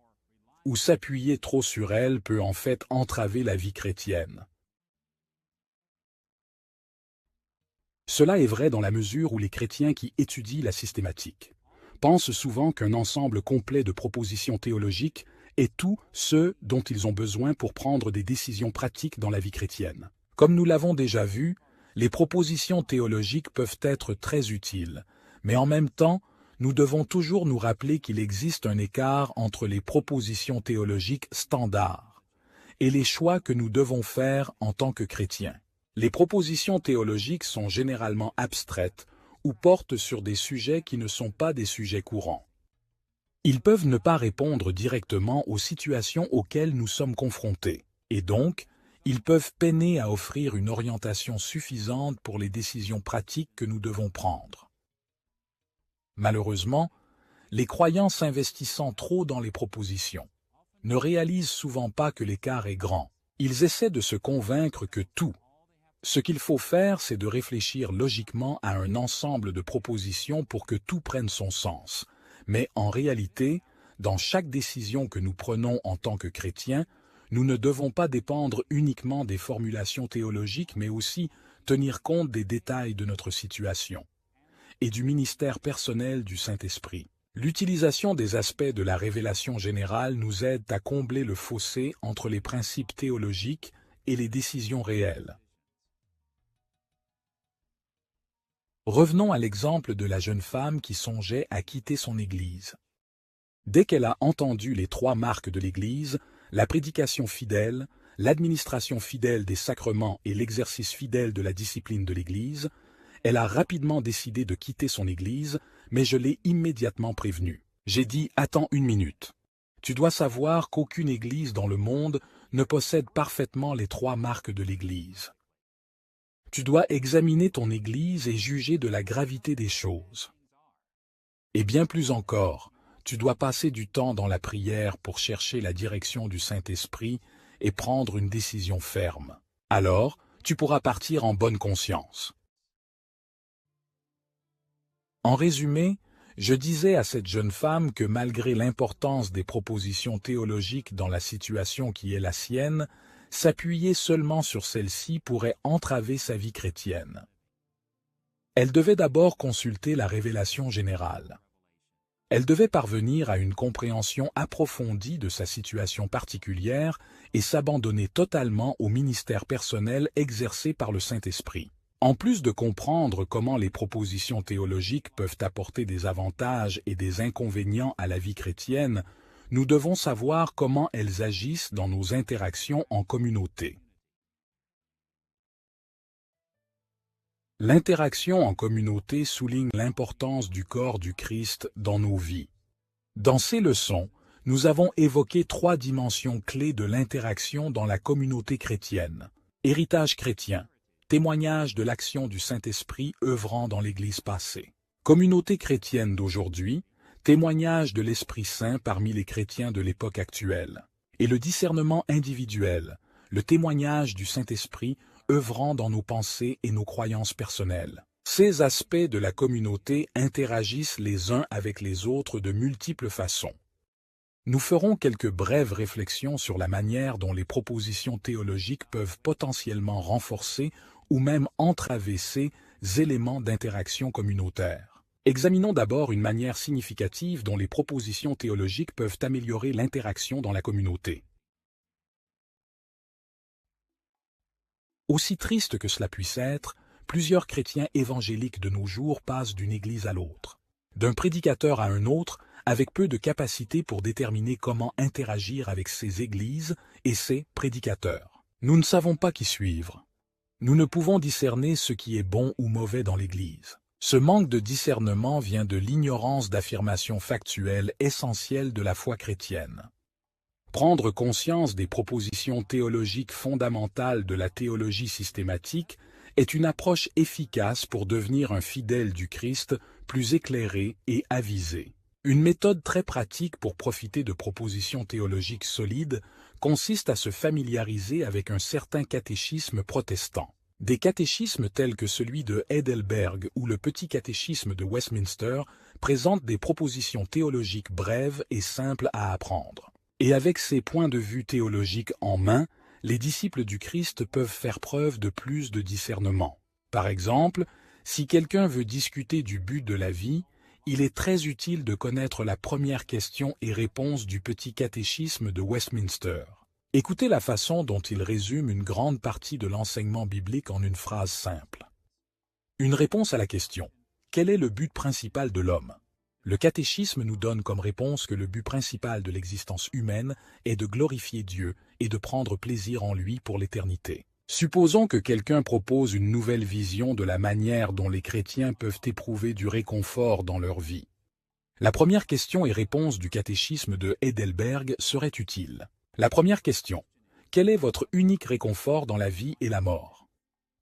ou s'appuyer trop sur elles peut en fait entraver la vie chrétienne. Cela est vrai dans la mesure où les chrétiens qui étudient la systématique pensent souvent qu'un ensemble complet de propositions théologiques est tout ce dont ils ont besoin pour prendre des décisions pratiques dans la vie chrétienne. Comme nous l'avons déjà vu, les propositions théologiques peuvent être très utiles, mais en même temps, nous devons toujours nous rappeler qu'il existe un écart entre les propositions théologiques standards et les choix que nous devons faire en tant que chrétiens. Les propositions théologiques sont généralement abstraites ou portent sur des sujets qui ne sont pas des sujets courants. Ils peuvent ne pas répondre directement aux situations auxquelles nous sommes confrontés, et donc, ils peuvent peiner à offrir une orientation suffisante pour les décisions pratiques que nous devons prendre. Malheureusement, les croyants s'investissant trop dans les propositions ne réalisent souvent pas que l'écart est grand. Ils essaient de se convaincre que tout ce qu'il faut faire, c'est de réfléchir logiquement à un ensemble de propositions pour que tout prenne son sens. Mais en réalité, dans chaque décision que nous prenons en tant que chrétiens, nous ne devons pas dépendre uniquement des formulations théologiques, mais aussi tenir compte des détails de notre situation et du ministère personnel du Saint-Esprit. L'utilisation des aspects de la révélation générale nous aide à combler le fossé entre les principes théologiques et les décisions réelles. Revenons à l'exemple de la jeune femme qui songeait à quitter son Église. Dès qu'elle a entendu les 3 marques de l'Église, la prédication fidèle, l'administration fidèle des sacrements et l'exercice fidèle de la discipline de l'Église, elle a rapidement décidé de quitter son Église, mais je l'ai immédiatement prévenue. J'ai dit « Attends une minute. Tu dois savoir qu'aucune Église dans le monde ne possède parfaitement les 3 marques de l'Église. Tu dois examiner ton Église et juger de la gravité des choses. Et bien plus encore, tu dois passer du temps dans la prière pour chercher la direction du Saint-Esprit et prendre une décision ferme. Alors, tu pourras partir en bonne conscience. » En résumé, je disais à cette jeune femme que malgré l'importance des propositions théologiques dans la situation qui est la sienne, s'appuyer seulement sur celle-ci pourrait entraver sa vie chrétienne. Elle devait d'abord consulter la révélation générale. Elle devait parvenir à une compréhension approfondie de sa situation particulière et s'abandonner totalement au ministère personnel exercé par le Saint-Esprit. En plus de comprendre comment les propositions théologiques peuvent apporter des avantages et des inconvénients à la vie chrétienne, nous devons savoir comment elles agissent dans nos interactions en communauté. L'interaction en communauté souligne l'importance du corps du Christ dans nos vies. Dans ces leçons, nous avons évoqué 3 dimensions clés de l'interaction dans la communauté chrétienne. Héritage chrétien, témoignage de l'action du Saint-Esprit œuvrant dans l'Église passée. Communauté chrétienne d'aujourd'hui, témoignage de l'Esprit Saint parmi les chrétiens de l'époque actuelle. Et le discernement individuel, le témoignage du Saint-Esprit œuvrant dans nos pensées et nos croyances personnelles. Ces aspects de la communauté interagissent les uns avec les autres de multiples façons. Nous ferons quelques brèves réflexions sur la manière dont les propositions théologiques peuvent potentiellement renforcer ou même entraver ces éléments d'interaction communautaire. Examinons d'abord une manière significative dont les propositions théologiques peuvent améliorer l'interaction dans la communauté. Aussi triste que cela puisse être, plusieurs chrétiens évangéliques de nos jours passent d'une église à l'autre, d'un prédicateur à un autre, avec peu de capacité pour déterminer comment interagir avec ces églises et ces prédicateurs. Nous ne savons pas qui suivre. Nous ne pouvons discerner ce qui est bon ou mauvais dans l'Église. Ce manque de discernement vient de l'ignorance d'affirmations factuelles essentielles de la foi chrétienne. Prendre conscience des propositions théologiques fondamentales de la théologie systématique est une approche efficace pour devenir un fidèle du Christ plus éclairé et avisé. Une méthode très pratique pour profiter de propositions théologiques solides consiste à se familiariser avec un certain catéchisme protestant. Des catéchismes tels que celui de Heidelberg ou le Petit catéchisme de Westminster présentent des propositions théologiques brèves et simples à apprendre. Et avec ces points de vue théologiques en main, les disciples du Christ peuvent faire preuve de plus de discernement. Par exemple, si quelqu'un veut discuter du but de la vie, il est très utile de connaître la première question et réponse du Petit catéchisme de Westminster. Écoutez la façon dont il résume une grande partie de l'enseignement biblique en une phrase simple. Une réponse à la question « Quel est le but principal de l'homme ?» Le catéchisme nous donne comme réponse que le but principal de l'existence humaine est de glorifier Dieu et de prendre plaisir en lui pour l'éternité. Supposons que quelqu'un propose une nouvelle vision de la manière dont les chrétiens peuvent éprouver du réconfort dans leur vie. La première question et réponse du catéchisme de Heidelberg serait utile. La première question. Quel est votre unique réconfort dans la vie et la mort?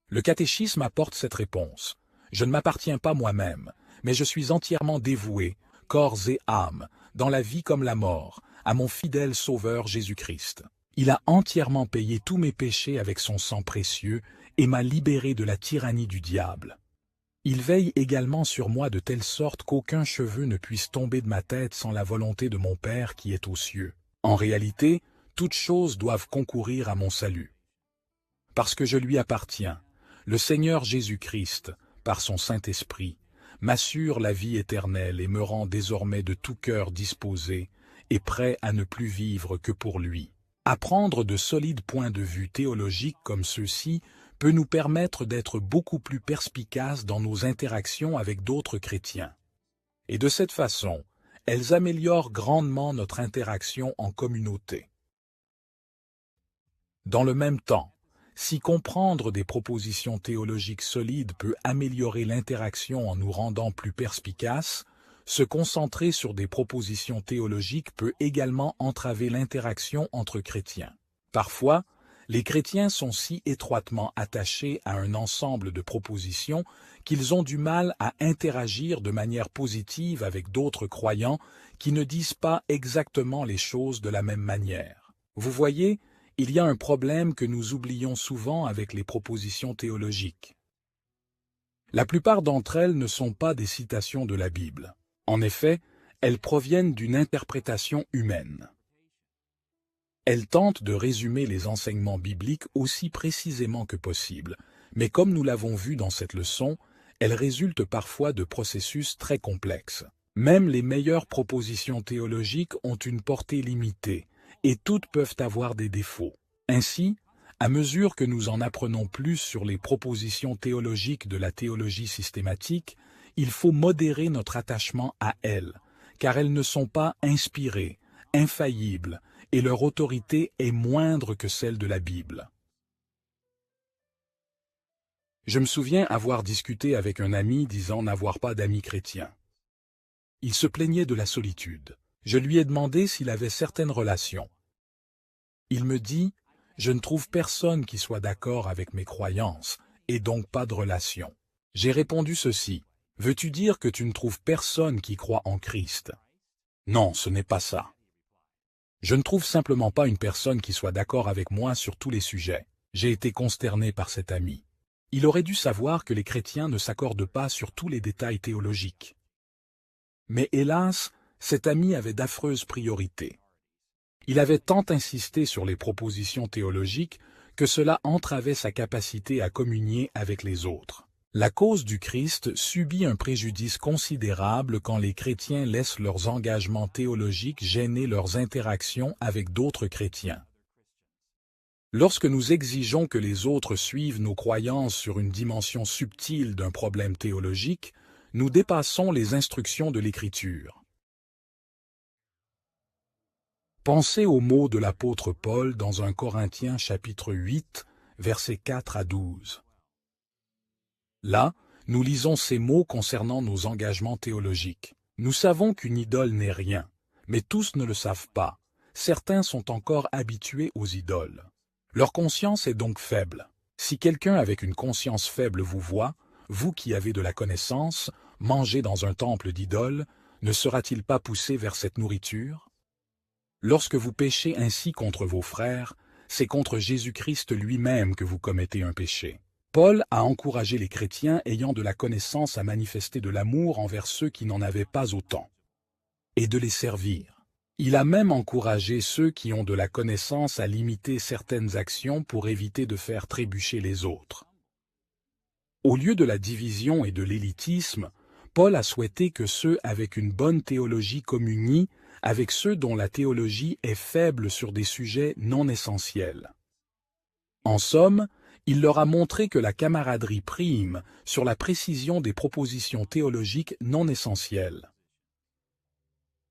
Le catéchisme apporte cette réponse. Je ne m'appartiens pas moi-même, mais je suis entièrement dévoué, corps et âme, dans la vie comme la mort, à mon fidèle Sauveur Jésus-Christ. Il a entièrement payé tous mes péchés avec son sang précieux et m'a libéré de la tyrannie du diable. Il veille également sur moi de telle sorte qu'aucun cheveu ne puisse tomber de ma tête sans la volonté de mon Père qui est aux cieux. En réalité, toutes choses doivent concourir à mon salut. Parce que je lui appartiens, le Seigneur Jésus-Christ, par son Saint-Esprit, m'assure la vie éternelle et me rend désormais de tout cœur disposé et prêt à ne plus vivre que pour lui. Apprendre de solides points de vue théologiques comme ceux-ci peut nous permettre d'être beaucoup plus perspicaces dans nos interactions avec d'autres chrétiens. Et de cette façon, elles améliorent grandement notre interaction en communauté. Dans le même temps, si comprendre des propositions théologiques solides peut améliorer l'interaction en nous rendant plus perspicaces, se concentrer sur des propositions théologiques peut également entraver l'interaction entre chrétiens. Parfois, les chrétiens sont si étroitement attachés à un ensemble de propositions qu'ils ont du mal à interagir de manière positive avec d'autres croyants qui ne disent pas exactement les choses de la même manière. Vous voyez, il y a un problème que nous oublions souvent avec les propositions théologiques. La plupart d'entre elles ne sont pas des citations de la Bible. En effet, elles proviennent d'une interprétation humaine. Elles tentent de résumer les enseignements bibliques aussi précisément que possible, mais comme nous l'avons vu dans cette leçon, elles résultent parfois de processus très complexes. Même les meilleures propositions théologiques ont une portée limitée, et toutes peuvent avoir des défauts. Ainsi, à mesure que nous en apprenons plus sur les propositions théologiques de la théologie systématique, il faut modérer notre attachement à elles, car elles ne sont pas inspirées, infaillibles, et leur autorité est moindre que celle de la Bible. Je me souviens avoir discuté avec un ami disant n'avoir pas d'amis chrétiens. Il se plaignait de la solitude. Je lui ai demandé s'il avait certaines relations. Il me dit « Je ne trouve personne qui soit d'accord avec mes croyances, et donc pas de relation. » J'ai répondu ceci. « Veux-tu dire que tu ne trouves personne qui croit en Christ ?» Non, ce n'est pas ça. Je ne trouve simplement pas une personne qui soit d'accord avec moi sur tous les sujets. J'ai été consterné par cet ami. Il aurait dû savoir que les chrétiens ne s'accordent pas sur tous les détails théologiques. Mais hélas, cet ami avait d'affreuses priorités. Il avait tant insisté sur les propositions théologiques que cela entravait sa capacité à communier avec les autres. La cause du Christ subit un préjudice considérable quand les chrétiens laissent leurs engagements théologiques gêner leurs interactions avec d'autres chrétiens. Lorsque nous exigeons que les autres suivent nos croyances sur une dimension subtile d'un problème théologique, nous dépassons les instructions de l'Écriture. Pensez aux mots de l'apôtre Paul dans 1 Corinthiens chapitre 8, versets 4 à 12. Là, nous lisons ces mots concernant nos engagements théologiques. Nous savons qu'une idole n'est rien, mais tous ne le savent pas. Certains sont encore habitués aux idoles. Leur conscience est donc faible. Si quelqu'un avec une conscience faible vous voit, vous qui avez de la connaissance, manger dans un temple d'idoles, ne sera-t-il pas poussé vers cette nourriture? Lorsque vous péchez ainsi contre vos frères, c'est contre Jésus-Christ lui-même que vous commettez un péché. Paul a encouragé les chrétiens ayant de la connaissance à manifester de l'amour envers ceux qui n'en avaient pas autant, et de les servir. Il a même encouragé ceux qui ont de la connaissance à limiter certaines actions pour éviter de faire trébucher les autres. Au lieu de la division et de l'élitisme, Paul a souhaité que ceux avec une bonne théologie communient avec ceux dont la théologie est faible sur des sujets non essentiels. En somme, il leur a montré que la camaraderie prime sur la précision des propositions théologiques non essentielles.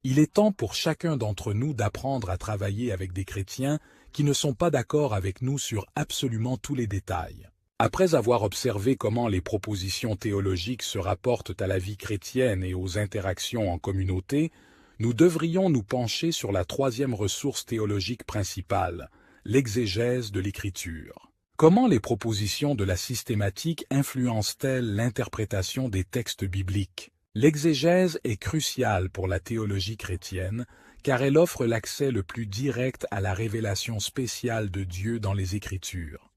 Il est temps pour chacun d'entre nous d'apprendre à travailler avec des chrétiens qui ne sont pas d'accord avec nous sur absolument tous les détails. Après avoir observé comment les propositions théologiques se rapportent à la vie chrétienne et aux interactions en communauté, nous devrions nous pencher sur la troisième ressource théologique principale, l'exégèse de l'Écriture. Comment les propositions de la systématique influencent-elles l'interprétation des textes bibliques? L'exégèse est cruciale pour la théologie chrétienne, car elle offre l'accès le plus direct à la révélation spéciale de Dieu dans les Écritures.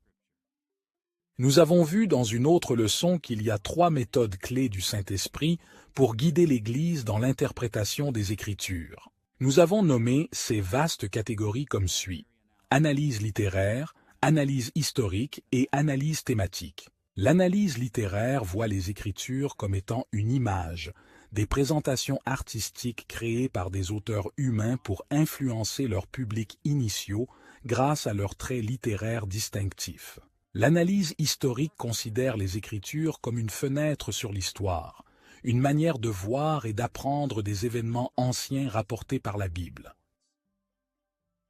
Nous avons vu dans une autre leçon qu'il y a 3 méthodes clés du Saint-Esprit pour guider l'Église dans l'interprétation des Écritures. Nous avons nommé ces vastes catégories comme suit: analyse littéraire, analyse historique et analyse thématique. L'analyse littéraire voit les Écritures comme étant une image, des présentations artistiques créées par des auteurs humains pour influencer leurs publics initiaux grâce à leurs traits littéraires distinctifs. L'analyse historique considère les Écritures comme une fenêtre sur l'histoire, une manière de voir et d'apprendre des événements anciens rapportés par la Bible.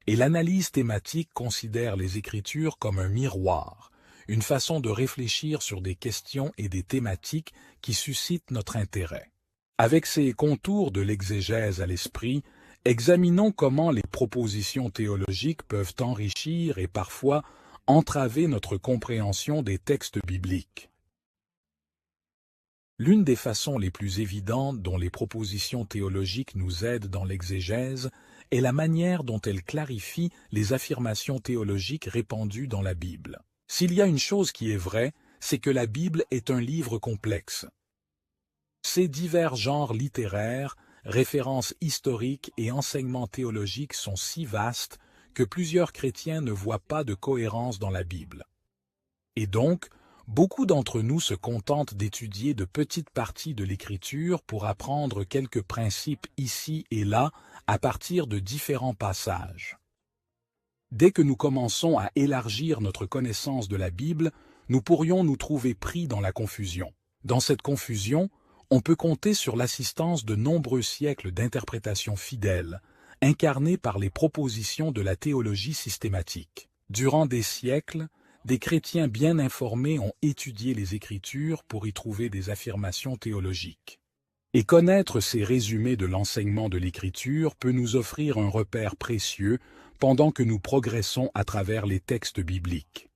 Et l'analyse thématique considère les Écritures comme un miroir, une façon de réfléchir sur des questions et des thématiques qui suscitent notre intérêt. Avec ces contours de l'exégèse à l'esprit, examinons comment les propositions théologiques peuvent enrichir et parfois entraver notre compréhension des textes bibliques. L'une des façons les plus évidentes dont les propositions théologiques nous aident dans l'exégèse est la manière dont elles clarifient les affirmations théologiques répandues dans la Bible. S'il y a une chose qui est vraie, c'est que la Bible est un livre complexe. Ses divers genres littéraires, références historiques et enseignements théologiques sont si vastes que plusieurs chrétiens ne voient pas de cohérence dans la Bible. Et donc, beaucoup d'entre nous se contentent d'étudier de petites parties de l'Écriture pour apprendre quelques principes ici et là à partir de différents passages. Dès que nous commençons à élargir notre connaissance de la Bible, nous pourrions nous trouver pris dans la confusion. Dans cette confusion, on peut compter sur l'assistance de nombreux siècles d'interprétation fidèle, incarnée par les propositions de la théologie systématique. Durant des siècles, des chrétiens bien informés ont étudié les Écritures pour y trouver des affirmations théologiques. Et connaître ces résumés de l'enseignement de l'Écriture peut nous offrir un repère précieux pendant que nous progressons à travers les textes bibliques.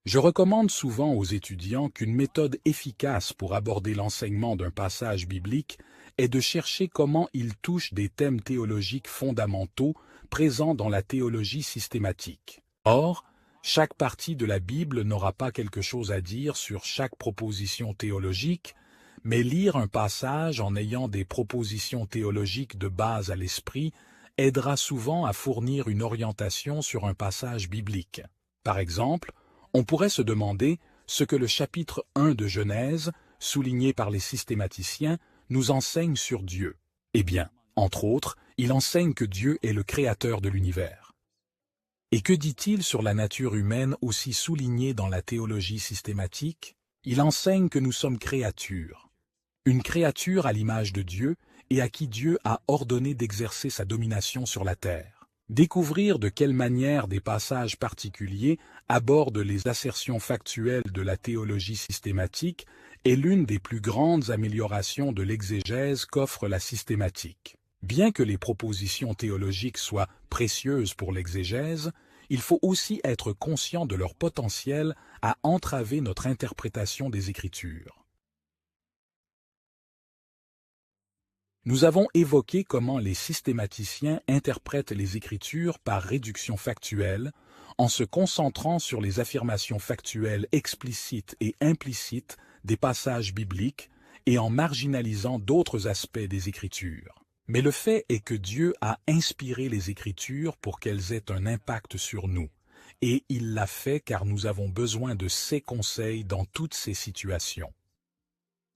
Je recommande souvent aux étudiants qu'une méthode efficace pour aborder l'enseignement d'un passage biblique est de chercher comment il touche des thèmes théologiques fondamentaux présents dans la théologie systématique. Or, chaque partie de la Bible n'aura pas quelque chose à dire sur chaque proposition théologique, mais lire un passage en ayant des propositions théologiques de base à l'esprit aidera souvent à fournir une orientation sur un passage biblique. Par exemple, on pourrait se demander ce que le chapitre 1 de Genèse, souligné par les systématiciens, nous enseigne sur Dieu. Eh bien, entre autres, il enseigne que Dieu est le créateur de l'univers. Et que dit-il sur la nature humaine aussi soulignée dans la théologie systématique? Il enseigne que nous sommes créatures. Une créature à l'image de Dieu et à qui Dieu a ordonné d'exercer sa domination sur la terre. Découvrir de quelle manière des passages particuliers abordent les assertions factuelles de la théologie systématique est l'une des plus grandes améliorations de l'exégèse qu'offre la systématique. Bien que les propositions théologiques soient précieuses pour l'exégèse, il faut aussi être conscient de leur potentiel à entraver notre interprétation des Écritures. Nous avons évoqué comment les systématiciens interprètent les Écritures par réduction factuelle, en se concentrant sur les affirmations factuelles explicites et implicites des passages bibliques et en marginalisant d'autres aspects des Écritures. Mais le fait est que Dieu a inspiré les Écritures pour qu'elles aient un impact sur nous, et il l'a fait car nous avons besoin de ses conseils dans toutes ces situations.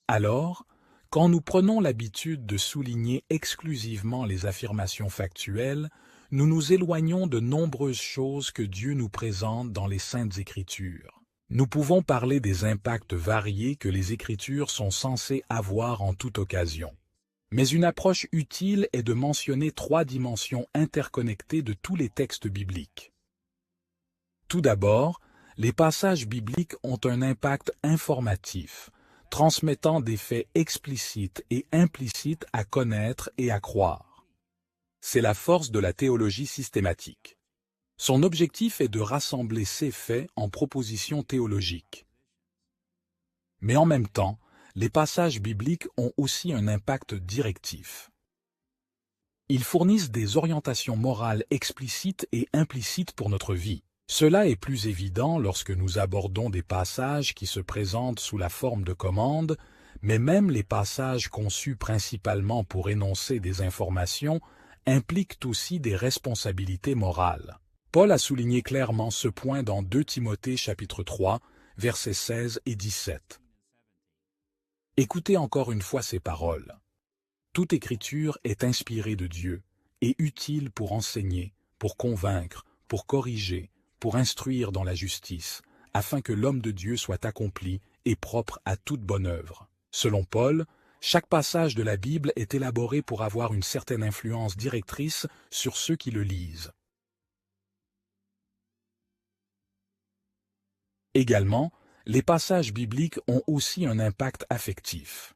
Alors, quand nous prenons l'habitude de souligner exclusivement les affirmations factuelles, nous nous éloignons de nombreuses choses que Dieu nous présente dans les Saintes Écritures. Nous pouvons parler des impacts variés que les Écritures sont censées avoir en toute occasion. Mais une approche utile est de mentionner 3 dimensions interconnectées de tous les textes bibliques. Tout d'abord, les passages bibliques ont un impact informatif, transmettant des faits explicites et implicites à connaître et à croire. C'est la force de la théologie systématique. Son objectif est de rassembler ces faits en propositions théologiques. Mais en même temps, les passages bibliques ont aussi un impact directif. Ils fournissent des orientations morales explicites et implicites pour notre vie. Cela est plus évident lorsque nous abordons des passages qui se présentent sous la forme de commandes, mais même les passages conçus principalement pour énoncer des informations impliquent aussi des responsabilités morales. Paul a souligné clairement ce point dans 2 Timothée chapitre 3, versets 16 et 17. Écoutez encore une fois ces paroles. Toute écriture est inspirée de Dieu et utile pour enseigner, pour convaincre, pour corriger, pour instruire dans la justice, afin que l'homme de Dieu soit accompli et propre à toute bonne œuvre. Selon Paul, chaque passage de la Bible est élaboré pour avoir une certaine influence directrice sur ceux qui le lisent. Également, les passages bibliques ont aussi un impact affectif.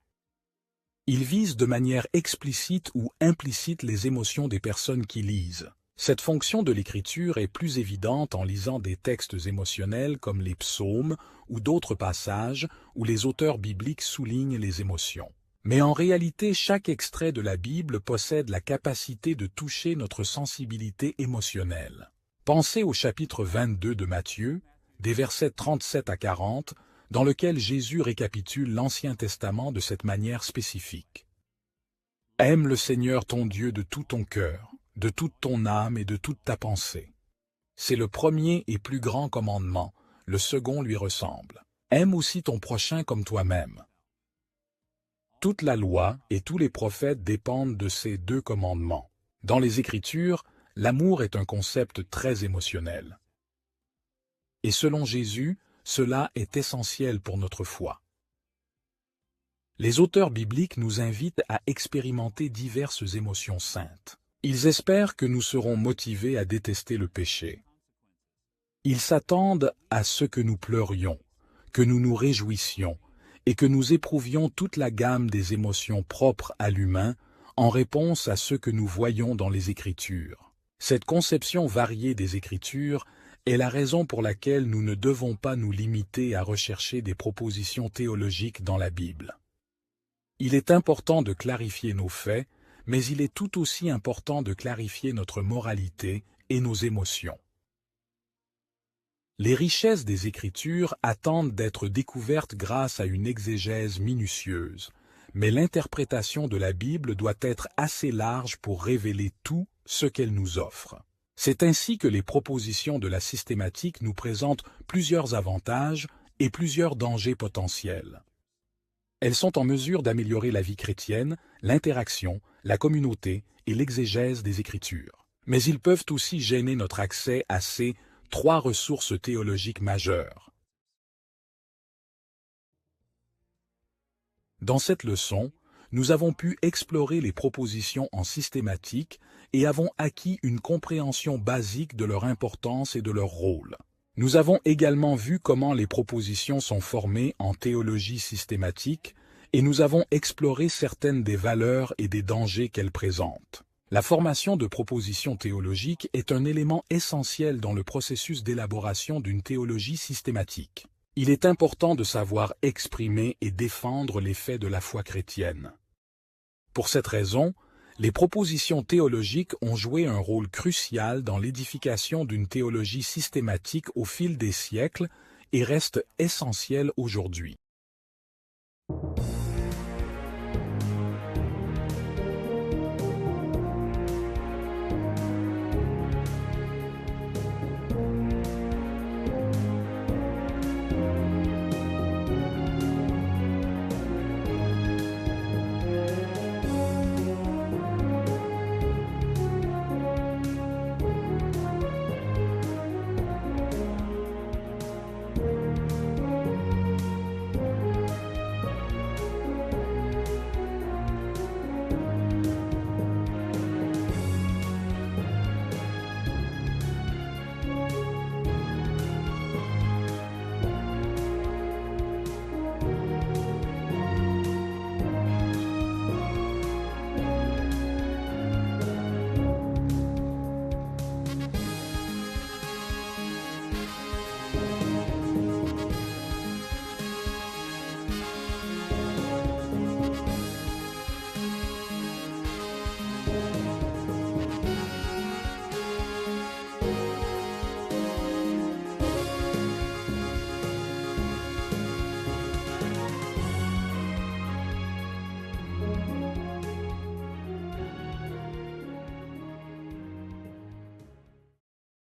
Ils visent de manière explicite ou implicite les émotions des personnes qui lisent. Cette fonction de l'écriture est plus évidente en lisant des textes émotionnels comme les psaumes ou d'autres passages où les auteurs bibliques soulignent les émotions. Mais en réalité, chaque extrait de la Bible possède la capacité de toucher notre sensibilité émotionnelle. Pensez au chapitre 22 de Matthieu, des versets 37 à 40, dans lequel Jésus récapitule l'Ancien Testament de cette manière spécifique. « Aime le Seigneur ton Dieu de tout ton cœur, de toute ton âme et de toute ta pensée. C'est le premier et plus grand commandement, le second lui ressemble. Aime aussi ton prochain comme toi-même. » Toute la loi et tous les prophètes dépendent de ces 2 commandements. Dans les Écritures, l'amour est un concept très émotionnel. Et selon Jésus, cela est essentiel pour notre foi. Les auteurs bibliques nous invitent à expérimenter diverses émotions saintes. Ils espèrent que nous serons motivés à détester le péché. Ils s'attendent à ce que nous pleurions, que nous nous réjouissions et que nous éprouvions toute la gamme des émotions propres à l'humain en réponse à ce que nous voyons dans les Écritures. Cette conception variée des Écritures est la raison pour laquelle nous ne devons pas nous limiter à rechercher des propositions théologiques dans la Bible. Il est important de clarifier nos faits, mais il est tout aussi important de clarifier notre moralité et nos émotions. Les richesses des Écritures attendent d'être découvertes grâce à une exégèse minutieuse, mais l'interprétation de la Bible doit être assez large pour révéler tout ce qu'elle nous offre. C'est ainsi que les propositions de la systématique nous présentent plusieurs avantages et plusieurs dangers potentiels. Elles sont en mesure d'améliorer la vie chrétienne, l'interaction, la communauté et l'exégèse des Écritures. Mais ils peuvent aussi gêner notre accès à ces 3 ressources théologiques majeures. Dans cette leçon, nous avons pu explorer les propositions en systématique et avons acquis une compréhension basique de leur importance et de leur rôle. Nous avons également vu comment les propositions sont formées en théologie systématique et nous avons exploré certaines des valeurs et des dangers qu'elles présentent. La formation de propositions théologiques est un élément essentiel dans le processus d'élaboration d'une théologie systématique. Il est important de savoir exprimer et défendre les faits de la foi chrétienne. Pour cette raison, les propositions théologiques ont joué un rôle crucial dans l'édification d'une théologie systématique au fil des siècles et restent essentielles aujourd'hui.